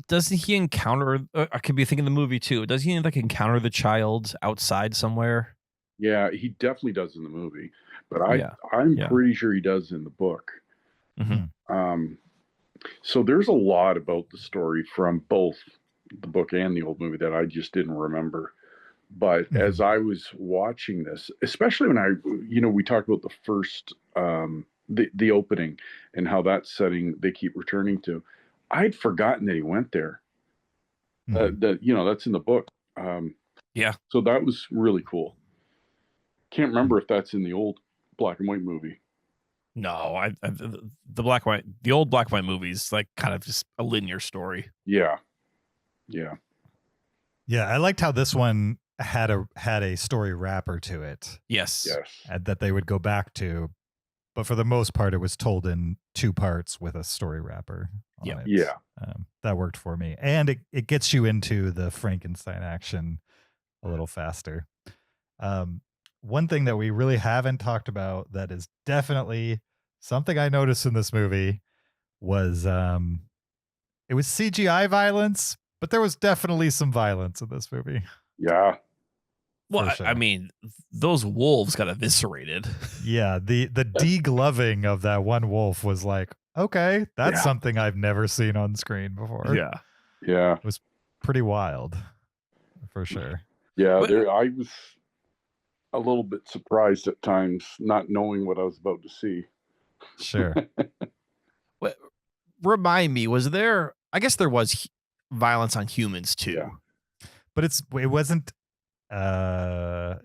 Doesn't he encounter? I could be thinking the movie too. Does he like encounter the child outside somewhere? Yeah, he definitely does in the movie, but I'm pretty sure he does in the book. Mm-hmm. So there's a lot about the story from both the book and the old movie that I just didn't remember. But as I was watching this, especially when we talked about the first, the opening and how that setting they keep returning to, I'd forgotten that he went there. That's in the book. So that was really cool. Can't remember if that's in the old black and white movie. No, the old black and white movies, like kind of just a linear story. Yeah. I liked how this one had a story wrapper to it. Yes. That they would go back to, but for the most part, it was told in 2 parts with a story wrapper. That worked for me, and it gets you into the Frankenstein action a little faster. One thing that we really haven't talked about that is definitely something I noticed in this movie was it was CGI violence, but there was definitely some violence in this movie. Yeah. Well, sure. I mean, those wolves got eviscerated. Yeah, the degloving of that one wolf was like, okay, that's something I've never seen on screen before. Yeah. It was pretty wild, for sure. Yeah, I was a little bit surprised at times, not knowing what I was about to see. Sure. Remind me, was there? I guess there was violence on humans too, but it wasn't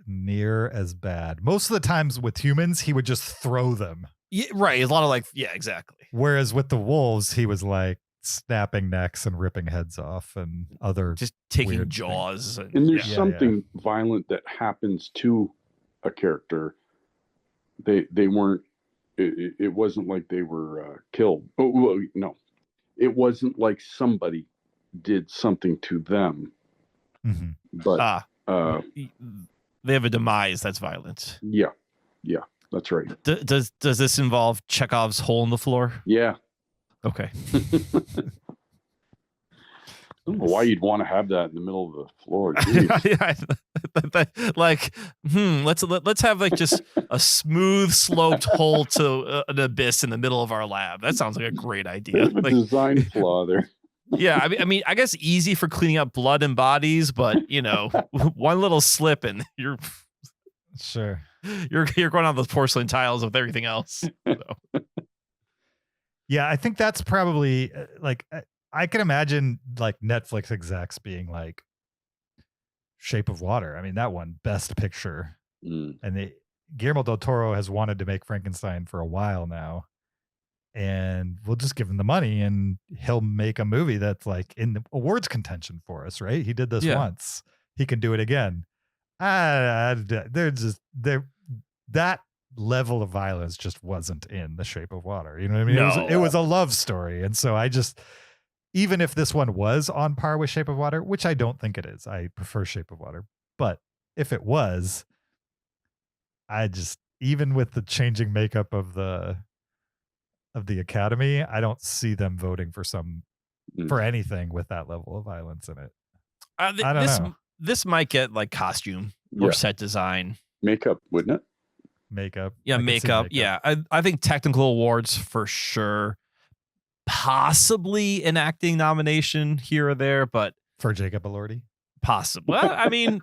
near as bad. Most of the times with humans, he would just throw them. Yeah, right. A lot of exactly. Whereas with the wolves, he was like snapping necks and ripping heads off and other just taking jaws. And there's something violent that happens to a character. They weren't. It wasn't like they were killed. Oh well, no, it wasn't like somebody did something to them. Mm-hmm. But they have a demise that's violent. Yeah, that's right. Does this involve Chekhov's hole in the floor? Yeah. Okay. I don't know why you'd want to have that in the middle of the floor. Like, let's have like just a smooth sloped hole to an abyss in the middle of our lab. That sounds like a great idea. There's a design flaw there. Yeah, I mean, I guess easy for cleaning up blood and bodies, but one little slip and you're going on those porcelain tiles with everything else. So. Yeah, I think that's probably like I can imagine like Netflix execs being like Shape of Water. I mean, that one, Best Picture, and Guillermo Del Toro has wanted to make Frankenstein for a while now. And we'll just give him the money and he'll make a movie that's like in the awards contention for us, right? He did this once. He can do it again. That level of violence just wasn't in The Shape of Water. You know what I mean? No. It was a love story. And so even if this one was on par with Shape of Water, which I don't think it is, I prefer Shape of Water. But if it was, even with the changing makeup of the Academy, I don't see them voting for anything with that level of violence in it. I don't know. This might get like costume or set design. Makeup, wouldn't it? Makeup. Yeah, makeup. Yeah. I think technical awards for sure. Possibly an acting nomination here or there, but for Jacob Elordi? Possibly. Well, I mean,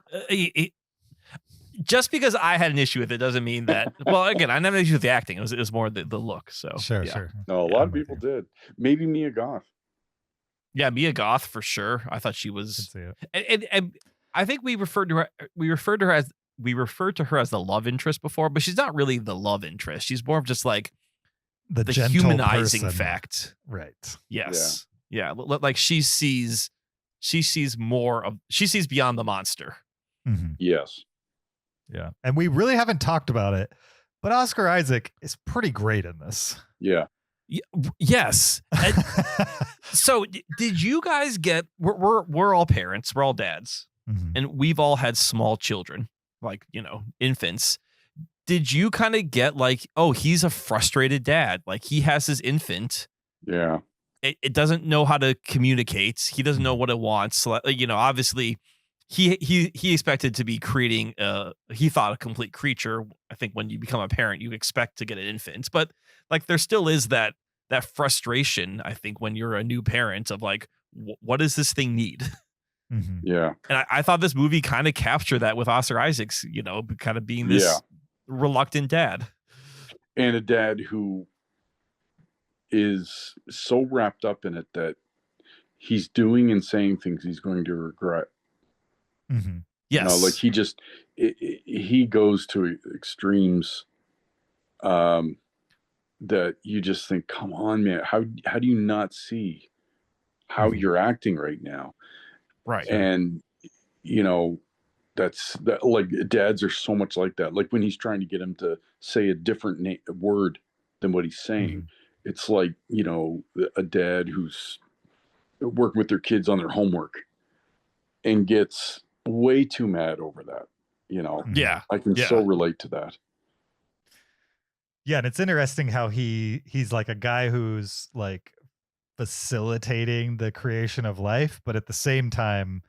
just because I had an issue with it doesn't mean that. Well, again, I never had an issue with the acting. It was more the look. So sure. No, a lot of people did. Maybe Mia Goth. Yeah, Mia Goth for sure. I thought she was. And I think we referred to her as the love interest before, but she's not really the love interest. She's more of just like the humanizing person. Fact. Right. Yes. Yeah. Like she sees beyond the monster. Mm-hmm. Yes. Yeah. And we really haven't talked about it, but Oscar Isaac is pretty great in this. Yeah. Yes. So did you guys get, we're all parents, we're all dads, and we've all had small children, like, infants. Did you kind of get like, oh, he's a frustrated dad. Like he has his infant. Yeah. It doesn't know how to communicate. He doesn't know what it wants. So, obviously he expected to be creating he thought a complete creature. I think when you become a parent, you expect to get an infant, but like there still is that frustration, I think, when you're a new parent of like, what does this thing need? Mm-hmm. Yeah. And I thought this movie kind of captured that with Oscar Isaacs, kind of being this reluctant dad. And a dad who is so wrapped up in it that he's doing and saying things he's going to regret. Mm-hmm. Yes. Like he goes to extremes that you just think, come on, man, how do you not see how you're acting right now? Right. And that's like dads are so much like that. Like when he's trying to get him to say a different word than what he's saying, it's like, a dad who's working with their kids on their homework and gets way too mad over that. Yeah. I can so relate to that. Yeah, and it's interesting how he's like a guy who's like facilitating the creation of life, but at the same time,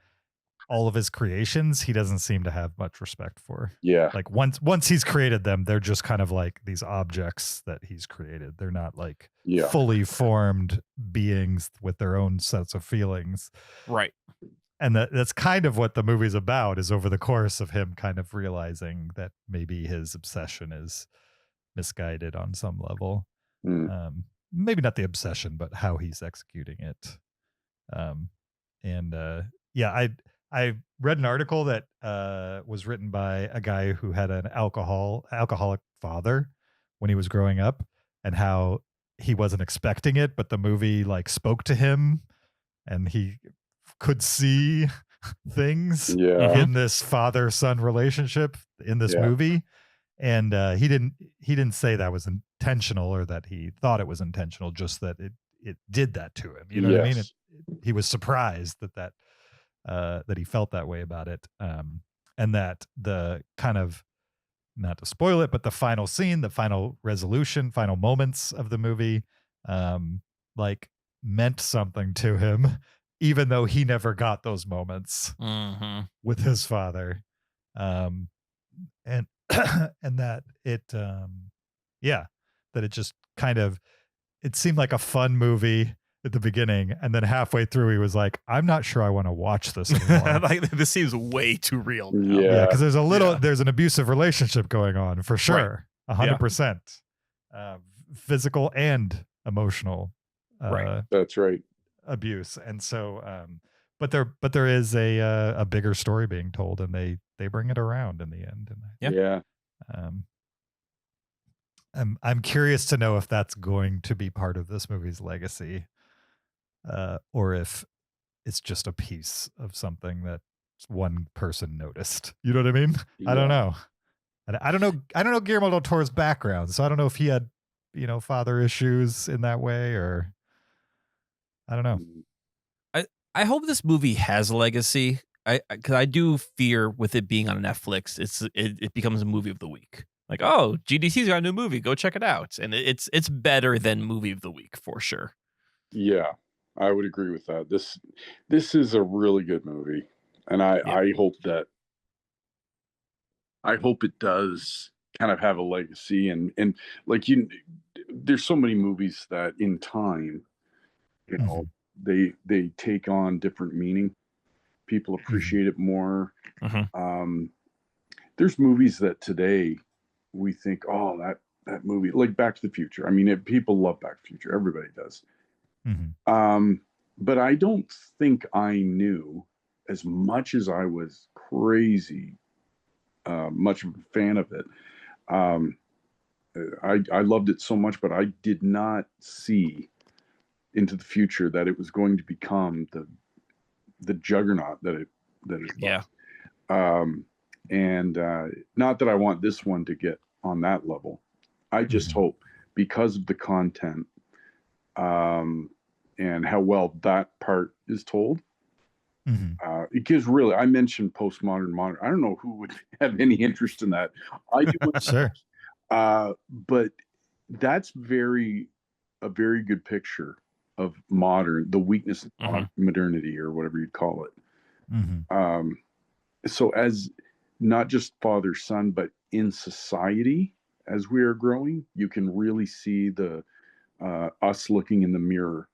all of his creations he doesn't seem to have much respect for. Yeah. Like once he's created them, they're just kind of like these objects that he's created. They're not like fully formed beings with their own sets of feelings. Right. And that's kind of what the movie's about, is over the course of him kind of realizing that maybe his obsession is misguided on some level. Maybe not the obsession, but how he's executing it. I read an article that was written by a guy who had an alcoholic father when he was growing up, and how he wasn't expecting it, but the movie like spoke to him and he could see things in this father-son relationship in this movie. And he didn't say that was intentional or that he thought it was intentional, just that it did that to him. You know what I mean? He was surprised that he felt that way about it. And that the kind of, not to spoil it, but the final scene, the final resolution, final moments of the movie, like meant something to him even though he never got those moments with his father. And and that it that it just kind of, it seemed like a fun movie at the beginning, and then halfway through he was like, I'm not sure I want to watch this anymore. Like, this seems way too real now. Yeah, because there's an abusive relationship going on for sure. 100%. Physical and emotional. Right. That's right. Abuse. And so but there is a bigger story being told, and they bring it around in the end. And I'm curious to know if that's going to be part of this movie's legacy, or if it's just a piece of something that one person noticed. You know what I mean? I don't know. And I don't know Guillermo Del Toro's background, so I don't know if he had, father issues in that way, or I don't know. I hope this movie has a legacy. Because I do fear with it being on Netflix, it becomes a movie of the week. Like, oh, GDT's got a new movie, go check it out, and it's better than movie of the week for sure. Yeah, I would agree with that. This is a really good movie, and I hope it does kind of have a legacy, and like there's so many movies that in time, they take on different meaning. People appreciate it more. There's movies that today we think, oh, that movie, like Back to the Future. I mean, people love Back to the Future. Everybody does. But I don't think I knew, as much as I was crazy, much of a fan of it. I loved it so much, but I did not see into the future that it was going to become the juggernaut that it was. And not that I want this one to get on that level. I just hope, because of the content and how well that part is told, because really, I mentioned postmodern, modern. I don't know who would have any interest in that. I do. Sure. But that's a very good picture of modern, the weakness of modernity, or whatever you'd call it. So as not just father, son, but in society, as we are growing, you can really see the us looking in the mirror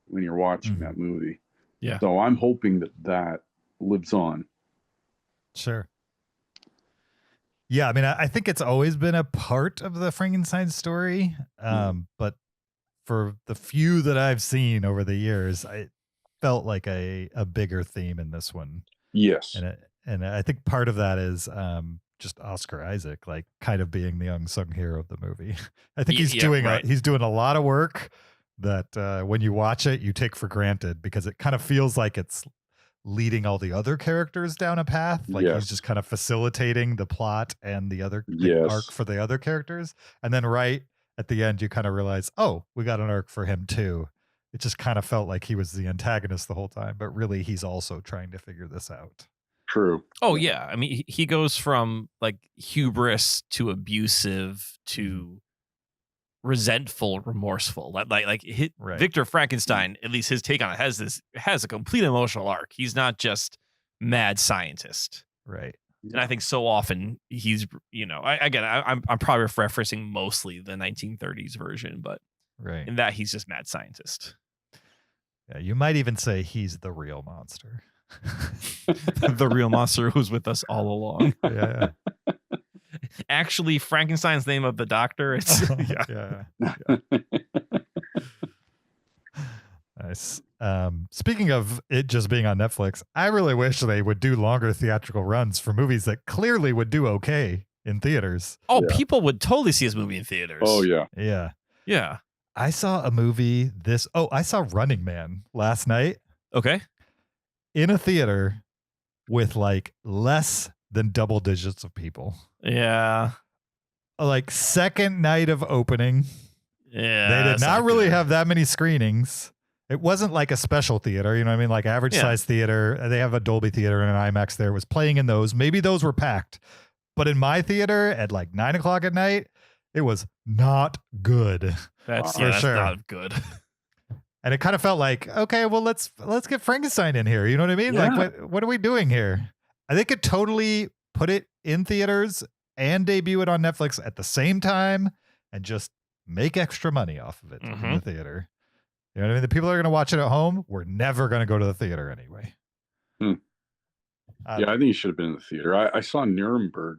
when you're watching that movie. Yeah. So I'm hoping that lives on. Sure. Yeah, I mean, I think it's always been a part of the Frankenstein story, but for the few that I've seen over the years, I felt like a bigger theme in this one. Yes. And I think part of that is just Oscar Isaac, like kind of being the unsung hero of the movie. I think he's doing a lot of work that when you watch it, you take for granted, because it kind of feels like it's leading all the other characters down a path. Like he's just kind of facilitating the plot and the arc for the other characters. And then right at the end, you kind of realize, oh, we got an arc for him too. It just kind of felt like he was the antagonist the whole time, but really he's also trying to figure this out. True. Oh yeah. I mean, he goes from like hubris to abusive to resentful, remorseful. Victor Frankenstein, at least his take on it, has a complete emotional arc. He's not just mad scientist. Right. And I think so often he's, I'm probably referencing mostly the 1930s version, but in that he's just mad scientist. Yeah, you might even say he's the real monster. The real monster who's with us all along. Yeah. Actually, Frankenstein's name of the doctor. It's Nice. Speaking of it just being on Netflix, I really wish they would do longer theatrical runs for movies that clearly would do okay in theaters. Oh, people would totally see this movie in theaters. Oh yeah. Yeah. Yeah. I saw a movie I saw Running Man last night. Okay. In a theater with like less than double digits of people. Yeah. Like second night of opening. Yeah. They did not really have that many screenings. It wasn't like a special theater, you know what I mean? Like average size theater. They have a Dolby theater and an IMAX there. It was playing in those. Maybe those were packed. But in my theater at like 9 o'clock at night, it was not good. That's for sure. Not good. And it kind of felt like, okay, well, let's get Frankenstein in here. You know what I mean? Yeah. Like, what are we doing here? They could totally put it in theaters and debut it on Netflix at the same time and just make extra money off of it in the theater. You know what I mean? The people that are going to watch it at home, we're never going to go to the theater anyway. Yeah, I think it should have been in the theater. I saw Nuremberg,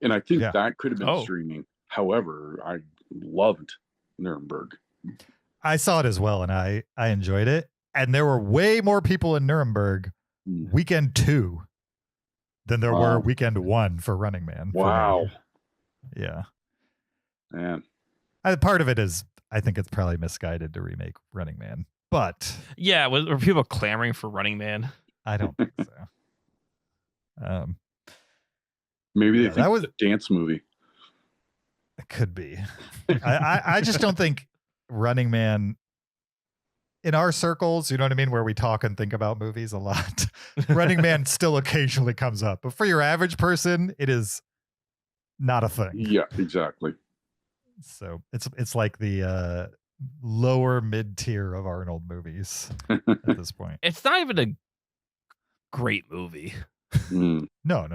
and I think that could have been streaming. However, I loved Nuremberg. I saw it as well, and I enjoyed it. And there were way more people in Nuremberg weekend 2 than there were weekend 1 for Running Man. Wow. Yeah. Man. Part of it is, I think it's probably misguided to remake Running Man. But yeah, were people clamoring for Running Man? I don't think so. Maybe they think it was a dance movie. It could be. I just don't think Running Man, in our circles, you know what I mean, where we talk and think about movies a lot, Running Man still occasionally comes up. But for your average person, it is not a thing. Yeah, exactly. So it's like the lower mid tier of Arnold movies at this point. It's not even a great movie. No.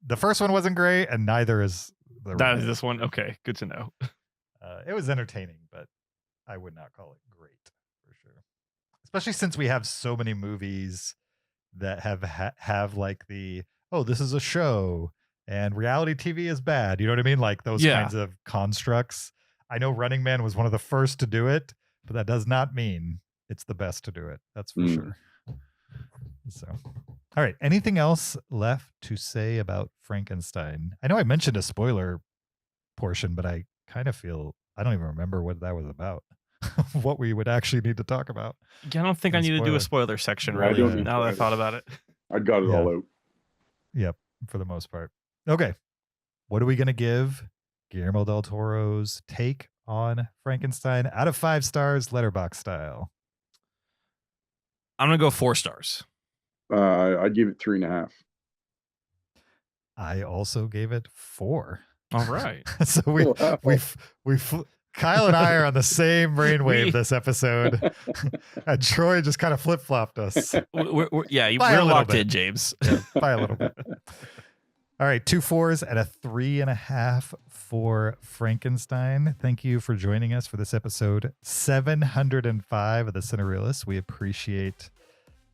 The first one wasn't great, and neither is this one. Okay, good to know. It was entertaining, but I would not call it great for sure. Especially since we have so many movies that have like the this is a show and reality TV is bad. You know what I mean? Like those kinds of constructs. I know Running Man was one of the first to do it, but that does not mean it's the best to do it. That's for sure. So, all right. Anything else left to say about Frankenstein? I know I mentioned a spoiler portion, but I kind of feel I don't even remember what that was about. What we would actually need to talk about. Yeah, I don't think I need to do a spoiler section really. Now that I thought about it, I got it all out. Yep, for the most part. Okay, what are we gonna give Guillermo Del Toro's take on Frankenstein out of 5 stars, letterbox style? I'm gonna go 4 stars. I gave it 3.5. I also gave it 4. All right. So we Kyle and I are on the same brainwave this episode, and Troy just kind of flip flopped us. We're locked in, James. Yeah, by a little bit. All right, 2 4s and a 3.5 for Frankenstein. Thank you for joining us for this episode 705 of the Cinereelists. We appreciate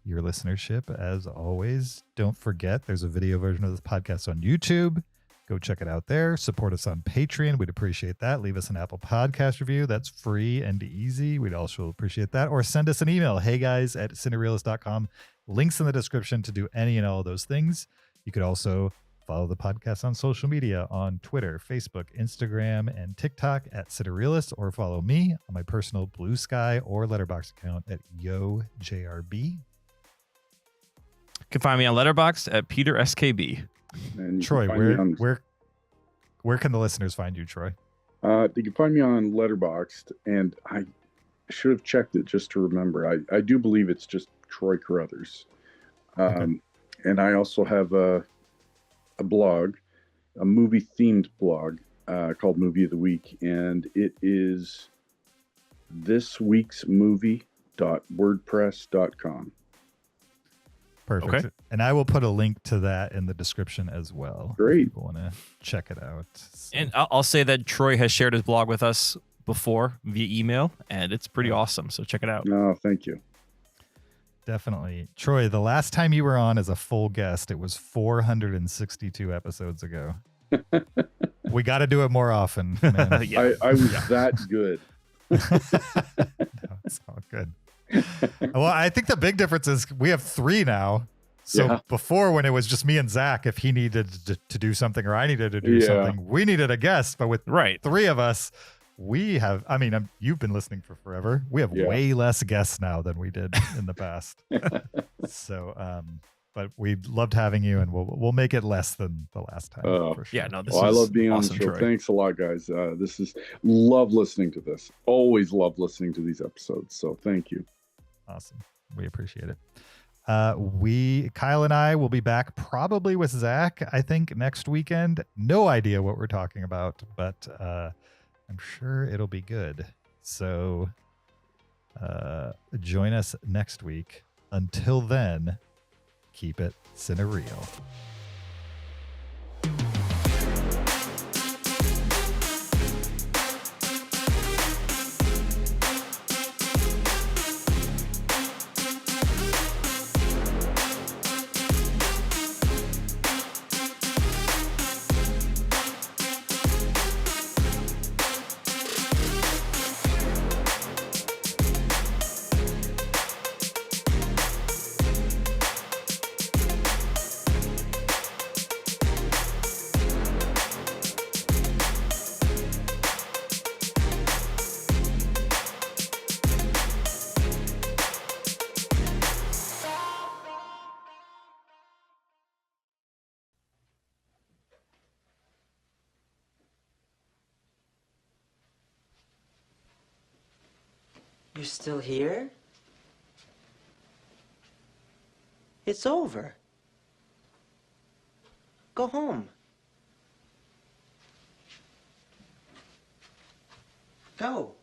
your listenership as always. Don't forget, there's a video version of this podcast on YouTube. Go check it out there. Support us on Patreon. We'd appreciate that. Leave us an Apple Podcast review. That's free and easy. We'd also appreciate that. Or send us an email, heyguys@cinereelists.com. Links in the description to do any and all of those things. You could also follow the podcast on social media on Twitter, Facebook, Instagram, and TikTok at Cinereelists, or follow me on my personal Blue Sky or Letterboxd account at YoJRB. You can find me on Letterboxd at PeterSKB. And Troy, where can the listeners find you, Troy? They can find me on Letterboxd, and I should have checked it just to remember. I do believe it's just Troy Carruthers. And I also have a blog, a movie-themed blog called Movie of the Week, and it is thisweeksmovie.wordpress.com. Perfect. Okay. And I will put a link to that in the description as well. Great. If people want to check it out. So. And I'll say that Troy has shared his blog with us before via email, and it's pretty awesome. So check it out. No, thank you. Definitely. Troy, the last time you were on as a full guest, it was 462 episodes ago. We got to do it more often, man. Yeah. I was that good. No, it's all good. Well, I think the big difference is we have 3 now. So before, when it was just me and Zach, if he needed to do something or I needed to do something, we needed a guest. But with 3 of us, we have, you've been listening for forever. We have way less guests now than we did in the past. So, but we loved having you, and we'll make it less than the last time. For sure. Yeah, no, I love being awesome, on the show. Troy. Thanks a lot, guys. Love listening to this. Always love listening to these episodes. So thank you. Awesome. We appreciate it. Kyle and I will be back probably with Zach, I think, next weekend. No idea what we're talking about, but I'm sure it'll be good. So Join us next week. Until then, keep it cinereal. You're still here? It's over. Go home. Go.